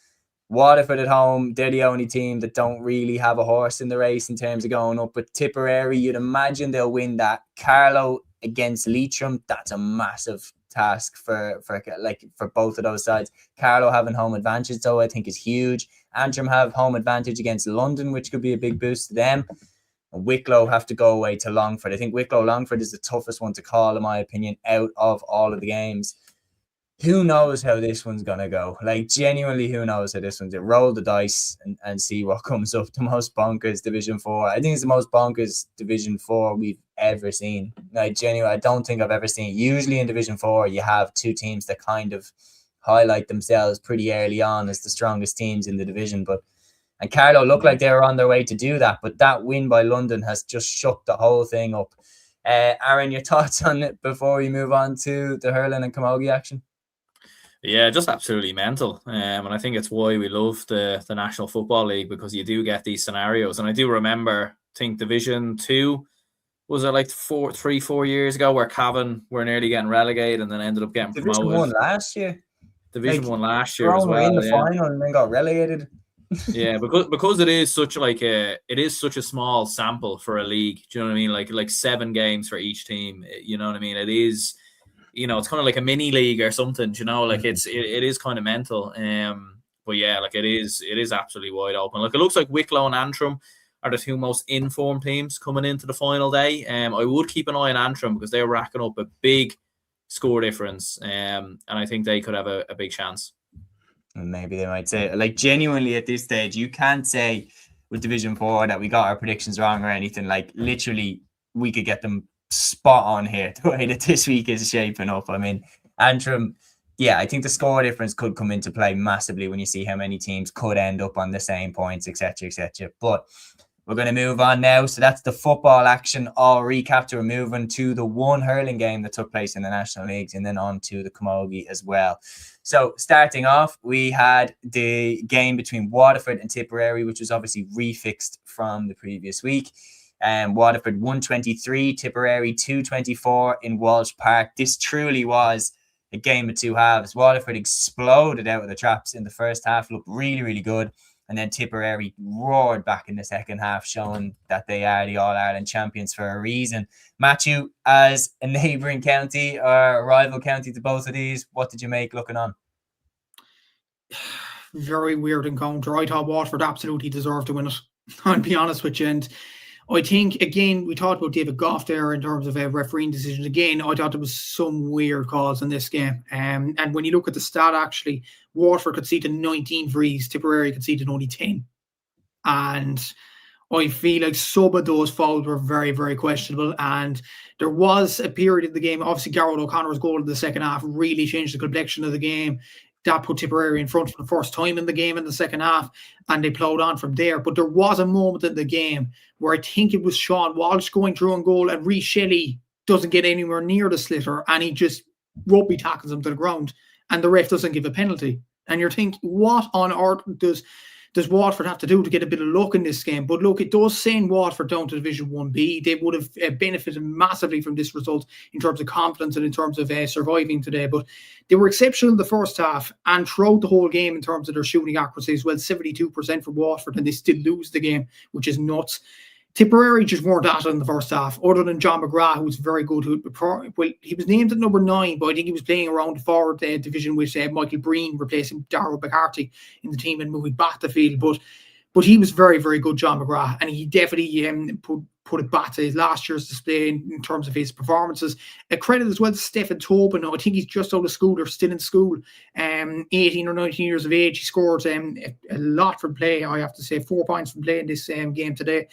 Waterford at home, they're the only team that don't really have a horse in the race in terms of going up. But Tipperary, you'd imagine they'll win that. Carlow against Leitrim, that's a massive task for both of those sides. Carlow having home advantage, though, I think is huge. Antrim have home advantage against London, which could be a big boost to them. And Wicklow have to go away to Longford. I think Wicklow-Longford is the toughest one to call, in my opinion, out of all of the games. Who knows how this one's going to go? Genuinely, who knows how this one's going to roll the dice and see what comes up. The most bonkers Division 4. I think it's the most bonkers Division 4 we've ever seen. Genuinely, I don't think I've ever seen it. Usually in Division 4, you have two teams that kind of highlight themselves pretty early on as the strongest teams in the division. And Carlow looked like they were on their way to do that, but that win by London has just shook the whole thing up. Aaron, your thoughts on it before we move on to the hurling and camogie action? Yeah, just absolutely mental. And I think it's why we love the National Football League, because you do get these scenarios. And I do remember, I think Division 2, was it 4 years ago, where Cavan were nearly getting relegated and then ended up getting promoted. Division 1 last year. Division 1 last year as well. In the final and then got relegated. Yeah, because it is such such a small sample for a league. Do you know what I mean? Like 7 games for each team. You know what I mean? It is, it's kind of like a mini league or something. You know, it is kind of mental. But yeah, it is absolutely wide open. It looks like Wicklow and Antrim are the two most informed teams coming into the final day. I would keep an eye on Antrim because they're racking up a big score difference. And I think they could have a big chance. And maybe they might say, genuinely at this stage, you can't say with Division 4 that we got our predictions wrong or anything. Literally, we could get them spot on here, the way that this week is shaping up. I mean, Antrim, yeah, I think the score difference could come into play massively when you see how many teams could end up on the same points, etc., etc. But we're going to move on now. So that's the football action all recapped. We're moving to the one hurling game that took place in the National Leagues and then on to the camogie as well. So starting off, we had the game between Waterford and Tipperary, which was obviously refixed from the previous week. Waterford 123, Tipperary 224 in Walsh Park. This truly was a game of two halves. Waterford exploded out of the traps in the first half, looked really, really good. And then Tipperary roared back in the second half, showing that they are the All-Ireland champions for a reason. Matthew, as a neighbouring county or a rival county to both of these, what did you make looking on? Very weird encounter. I thought Waterford absolutely deserved to win it, I'll be honest with you. And I think, again, we talked about David Goff there in terms of refereeing decisions. Again, I thought there was some weird calls in this game. And when you look at the stat, actually, Waterford conceded 19 frees, Tipperary conceded only 10. And I feel like some of those fouls were very, very questionable. And there was a period in the game, obviously Garrod O'Connor's goal in the second half really changed the complexion of the game. That put Tipperary in front for the first time in the game in the second half, and they ploughed on from there. But there was a moment in the game where I think it was Sean Walsh going through on goal, and Rhys Shelley doesn't get anywhere near the slitter, and he just rugby tackles him to the ground, and the ref doesn't give a penalty. And you're thinking, what on earth does Waterford have to do to get a bit of luck in this game? But look, it does send Waterford down to Division 1B. They would have benefited massively from this result in terms of confidence and in terms of surviving today. But they were exceptional in the first half and throughout the whole game in terms of their shooting accuracy as well, 72% for Waterford, and they still lose the game, which is nuts. Tipperary just weren't at it in the first half, other than John McGrath, who was very good. He was named at number 9, but I think he was playing around the forward division with Michael Breen replacing Darrell McCarthy in the team and moving back the field. But he was very, very good, John McGrath, and he definitely put it back to his last year's display in terms of his performances. A credit as well to Stephen Tobin. I think he's just out of school or still in school, 18 or 19 years of age. He scored a lot from play, I have to say, 4 points from play in this game today.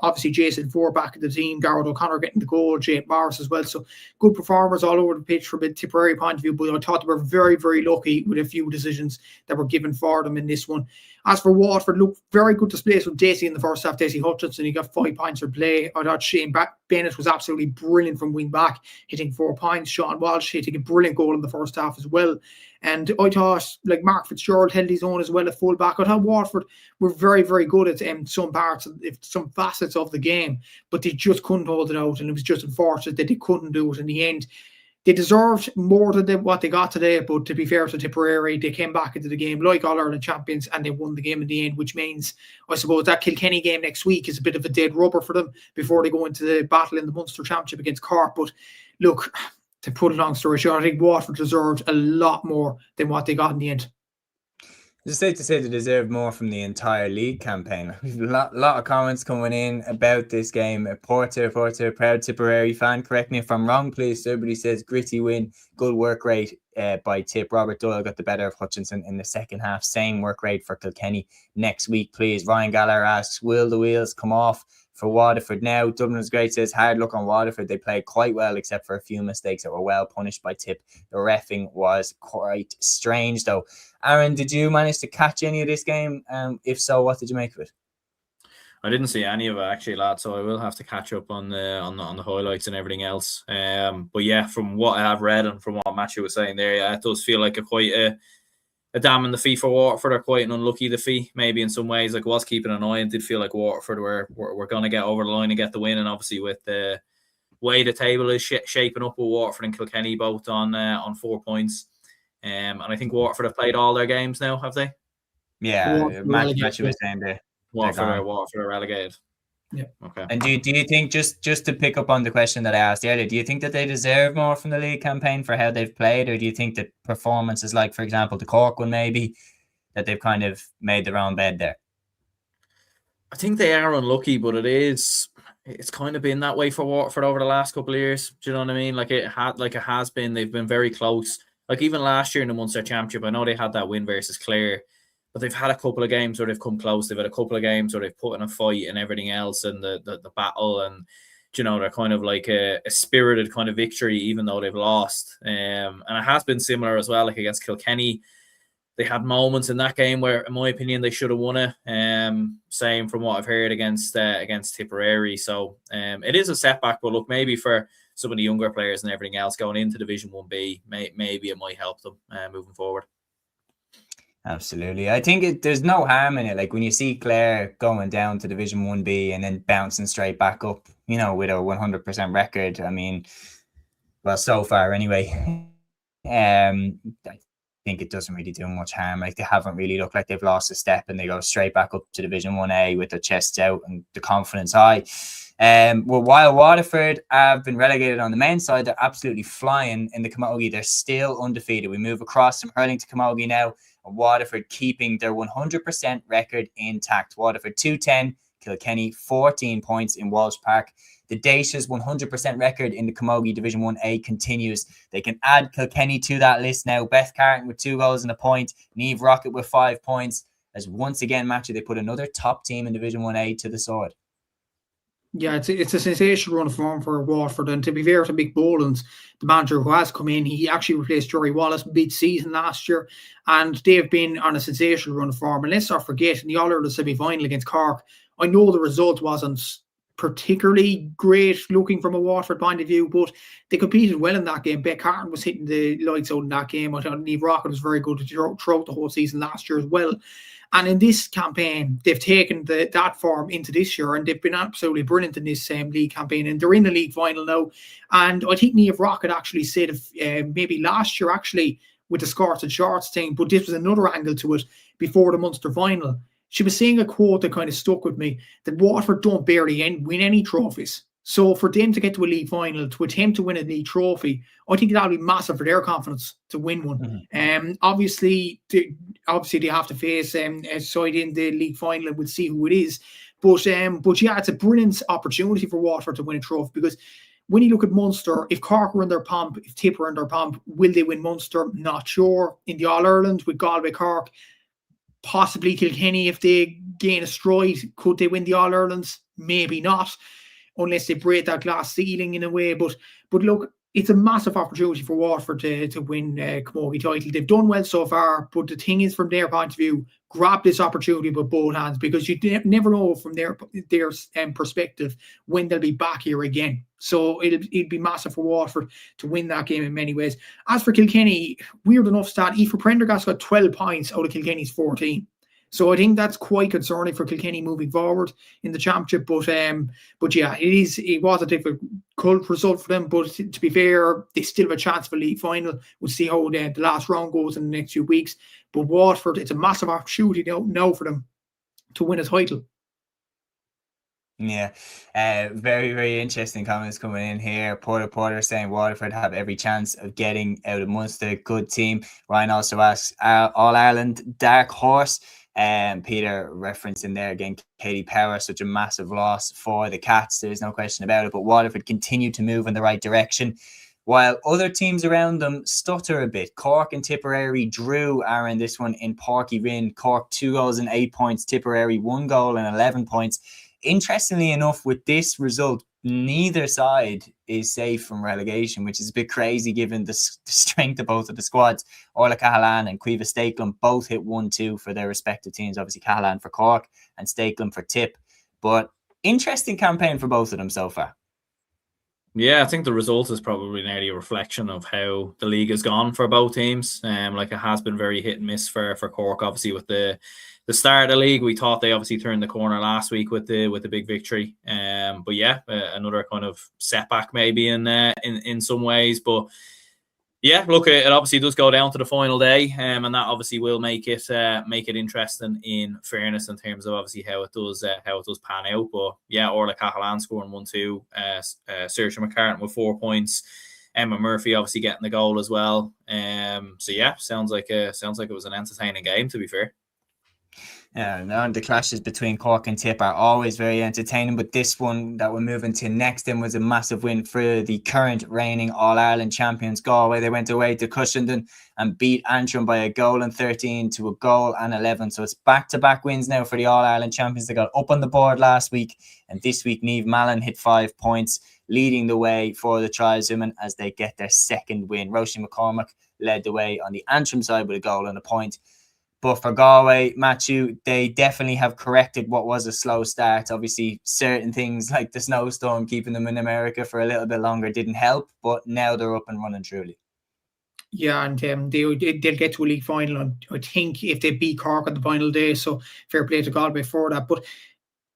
Obviously, Jason Ford back in the team, Garrod O'Connor getting the goal, Jake Morris as well. So good performers all over the pitch from a Tipperary point of view, but I thought they were very, very lucky with a few decisions that were given for them in this one. As for Waterford, look, very good displays from Déise in the first half. Déise Hutchinson, he got 5 points for play. I thought Shane Bennett was absolutely brilliant from wing back, hitting 4 points. Sean Walsh hitting a brilliant goal in the first half as well. And I thought, like, Mark Fitzgerald held his own as well at full back. I thought Waterford were very, very good at some parts, some facets of the game, but they just couldn't hold it out. And it was just unfortunate that they couldn't do it in the end. They deserved more than what they got today, but to be fair to Tipperary, they came back into the game like All-Ireland champions and they won the game in the end, which means, I suppose, that Kilkenny game next week is a bit of a dead rubber for them before they go into the battle in the Munster Championship against Cork. But look, to put a long story short, I think Waterford deserved a lot more than what they got in the end. It's safe to say they deserve more from the entire league campaign. We've a lot of comments coming in about this game. Porter, proud Tipperary fan. Correct me if I'm wrong, please. Everybody says gritty win, good work rate by Tipp. Robert Doyle got the better of Hutchinson in the second half. Same work rate for Kilkenny next week, please. Ryan Gallagher asks, will the wheels come off for Waterford now? Dublin's Great says, hard luck on Waterford. They played quite well except for a few mistakes that were well punished by Tipp. The reffing was quite strange though. Aaron, did you manage to catch any of this game? If so, what did you make of it? I didn't see any of it actually, lad, so I will have to catch up on the highlights and everything else. But yeah, from what I have read and from what Matthew was saying there, yeah, it does feel like quite a damning defeat for Waterford, or quite an unlucky defeat, maybe in some ways. Like, I was keeping an eye and did feel like Waterford were going to get over the line and get the win. And obviously, with the way the table is shaping up with Waterford and Kilkenny both on 4 points, and I think Waterford have played all their games now, have they? Yeah, Matthew was saying there. Waterford are relegated. Yeah. Okay. And do you think, just to pick up on the question that I asked earlier, do you think that they deserve more from the league campaign for how they've played, or do you think that performances like, for example, the Cork one maybe, that they've kind of made their own bed there? I think they are unlucky, but it's kind of been that way for Waterford over the last couple of years. Do you know what I mean? It has been. They've been very close. Like, even last year in the Munster Championship, I know they had that win versus Clare, but they've had a couple of games where they've come close. They've had a couple of games where they've put in a fight and everything else, and the battle, and they're kind of like a spirited kind of victory, even though they've lost. And it has been similar as well, like against Kilkenny. They had moments in that game where, in my opinion, they should have won it. Same from what I've heard against Tipperary. So it is a setback, but look, maybe for some of the younger players and everything else going into Division 1B, maybe it might help them moving forward. Absolutely. I think there's no harm in it. Like, when you see Clare going down to Division 1B and then bouncing straight back up, with a 100% record. I mean, well, so far anyway. I think it doesn't really do much harm. Like, they haven't really looked like they've lost a step, and they go straight back up to Division 1A with their chests out and the confidence high. Well, while Waterford have been relegated on the men's side, they're absolutely flying in the Camogie. They're still undefeated. We move across from Hurling to Camogie now. Waterford keeping their 100% record intact. Waterford 210, Kilkenny 14 points in Walsh Park. The Déise's 100% record in the Camogie Division 1A continues. They can add Kilkenny to that list now. Beth Carton with 2 goals and a point. Niamh Rocket with 5 points. As once again, Matthew, they put another top team in Division 1A to the sword. Yeah, it's a sensational run of form for Waterford. And to be fair to Mick Bolins, the manager who has come in, he actually replaced Jory Wallace mid-season last year, and they've been on a sensational run of form. And let's not forget, in the All-Ireland semi-final against Cork, I know the result wasn't particularly great looking from a Waterford point of view, but they competed well in that game. Beck Carton was hitting the lights out in that game. I thought Niamh Rocket was very good throughout the whole season last year as well. And in this campaign, they've taken that form into this year, and they've been absolutely brilliant in this league campaign. And they're in the league final now. And I think Niamh Rocket actually said maybe last year, actually, with the skirts and shorts thing, but this was another angle to it before the Munster final. She was saying a quote that kind of stuck with me, that Waterford don't barely win any trophies. So for them to get to a league final, to attempt to win a league trophy, I think that'll be massive for their confidence to win one. Mm-hmm. Obviously they have to face a side in the league final, and we'll see who it is. But yeah, it's a brilliant opportunity for Waterford to win a trophy, because when you look at Munster, if Cork were in their pomp, if Tipp were in their pomp, will they win Munster? Not sure. In the All-Ireland with Galway, Cork, possibly Kilkenny, if they gain a stride, could they win the All-Irelands? Maybe not, unless they break that glass ceiling in a way. But look, it's a massive opportunity for Waterford to win Camogie title. They've done well so far, but the thing is, from their point of view, grab this opportunity with both hands, because you never know from their perspective when they'll be back here again. So it'd be massive for Waterford to win that game in many ways. As for Kilkenny, weird enough stat, Aoife Prendergast got 12 points out of Kilkenny's 14. So I think that's quite concerning for Kilkenny moving forward in the championship. But yeah, it was a difficult result for them. But to be fair, they still have a chance for league final. We'll see how the last round goes in the next few weeks. But Waterford, it's a massive opportunity now for them to win a title. Yeah, very, very interesting comments coming in here. Porter saying Waterford have every chance of getting out of Munster. Good team. Ryan also asks, All Ireland dark horse. Peter referencing there again, Katie Power, such a massive loss for the Cats. There's no question about it. But Waterford continue to move in the right direction, while other teams around them stutter a bit. Cork and Tipperary drew, Aaron, this one in Páirc Uí Rinn. Cork 2 goals and 8 points. Tipperary 1 goal and 11 points. Interestingly enough, with this result, neither side is safe from relegation, which is a bit crazy given the strength of both of the squads. Orla Cahalane and Cueva Stakelum both hit 1-2 for their respective teams. Obviously, Cahalane for Cork and Stakelum for Tipp. But interesting campaign for both of them so far. Yeah, I think the result is probably nearly a reflection of how the league has gone for both teams. Like, it has been very hit and miss for Cork, obviously, with the start of the league. We thought they obviously turned the corner last week with the big victory. But yeah, another kind of setback maybe in some ways. But yeah, look, it obviously does go down to the final day, and that obviously will make it interesting, in fairness, in terms of obviously how it does pan out. But yeah, Orla Cahalane scoring 1-2, Saoirse McCartan with 4 points, Emma Murphy obviously getting the goal as well. So yeah, sounds like it was an entertaining game, to be fair. Yeah, the clashes between Cork and Tipp are always very entertaining, but this one that we're moving to next then was a massive win for the current reigning All-Ireland champions, Galway. They went away to Cushenden and beat Antrim by 1-13 to 1-11. So it's back-to-back wins now for the All-Ireland champions. They got up on the board last week, and this week Niamh Mallon hit 5 points, leading the way for the Tribeswomen as they get their second win. Roisin McCormack led the way on the Antrim side with a goal and a point. But for Galway, Matthew, they definitely have corrected what was a slow start. Obviously, certain things like the snowstorm keeping them in America for a little bit longer didn't help, but now they're up and running truly. Yeah, and they'll get to a league final, I think, if they beat Cork on the final day. So fair play to Galway for that. But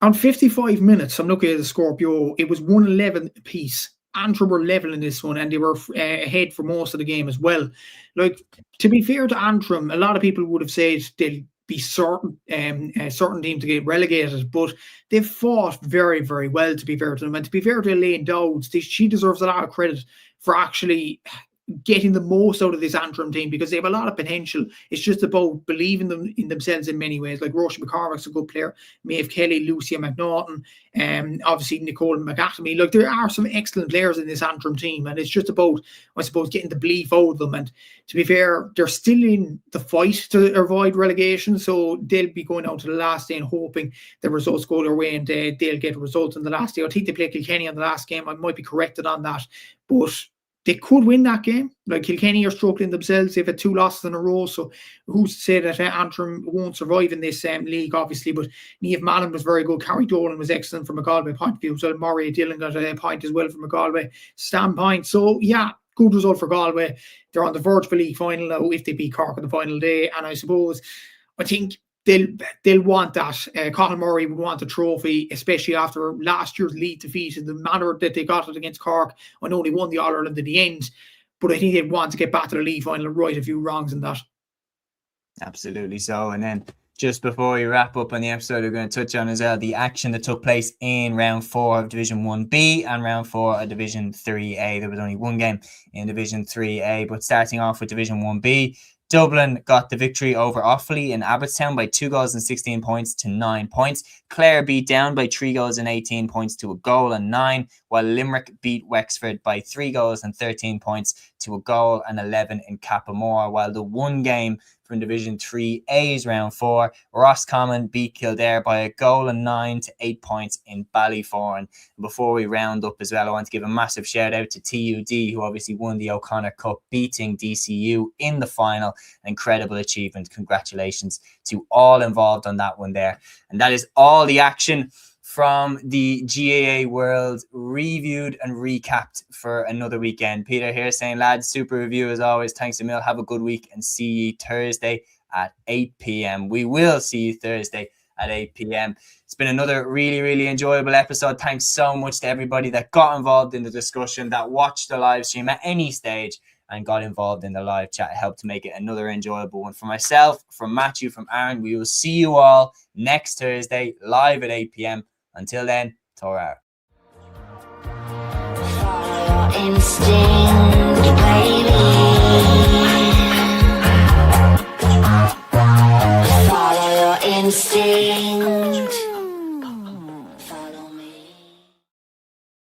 on 55 minutes, I'm looking at the Scorpio, it was 1-11 apiece. Antrim were level in this one, and they were ahead for most of the game as well. Like, to be fair to Antrim, a lot of people would have said they'll be certain team to get relegated, but they've fought very, very well, to be fair to them. And to be fair to Elaine Dowds, she deserves a lot of credit for actually getting the most out of this Antrim team, because they have a lot of potential. It's just about believing in themselves in many ways. Like, Roisin McCormack's a good player, Maeve Kelly, Lucia McNaughton, obviously Nicole McAtamy. Like, there are some excellent players in this Antrim team, and it's just about, I suppose, getting the belief out of them. And to be fair, they're still in the fight to avoid relegation, so they'll be going out to the last day and hoping the results go their way and they'll get results in the last day. I think they play Kilkenny on the last game. I might be corrected on that, but they could win that game. Like, Kilkenny are struggling themselves. They've had 2 losses in a row. So who's to say that Antrim won't survive in this league, obviously. But Niamh Mallon was very good. Carrie Dolan was excellent from a Galway point of view. So Murray Dillon got a point as well from a Galway standpoint. So yeah, good result for Galway. They're on the verge of a league final now if they beat Cork on the final day. And I think they'll want that. Colin Murray would want the trophy, especially after last year's league defeat in the manner that they got it against Cork. I know they won the All-Ireland in the end, but I think they'd want to get back to the league final and right a few wrongs in that. Absolutely so. And then just before we wrap up on the episode, we're going to touch on as well the action that took place in round 4 of Division 1B and round 4 of Division 3A. There was only one game in Division 3A, but starting off with Division 1B, Dublin got the victory over Offaly in Abbottstown by 2 goals and 16 points to 9 points. Clare beat Down by 3 goals and 18 points to 1 goal and 9, while Limerick beat Wexford by 3 goals and 13 points to a goal and 11 in Cappamore, while the one game from Division 3A's round 4, Roscommon beat Kildare by a goal and 9 to 8 points in Ballyforan. And before we round up as well, I want to give a massive shout out to TUD, who obviously won the O'Connor Cup, beating DCU in the final. Incredible achievement. Congratulations to all involved on that one there. And that is all the action from the GAA world reviewed and recapped for another weekend. Peter here saying, lads, super review as always. Thanks a mil. Have a good week and see you Thursday at 8 p.m. We will see you Thursday at 8 p.m. It's been another really, really enjoyable episode. Thanks so much to everybody that got involved in the discussion, that watched the live stream at any stage and got involved in the live chat. It helped to make it another enjoyable one. For myself, from Matthew, from Aaron, we will see you all next Thursday live at 8 p.m. Until then, Torah. Follow your instinct, baby. Follow your instinct.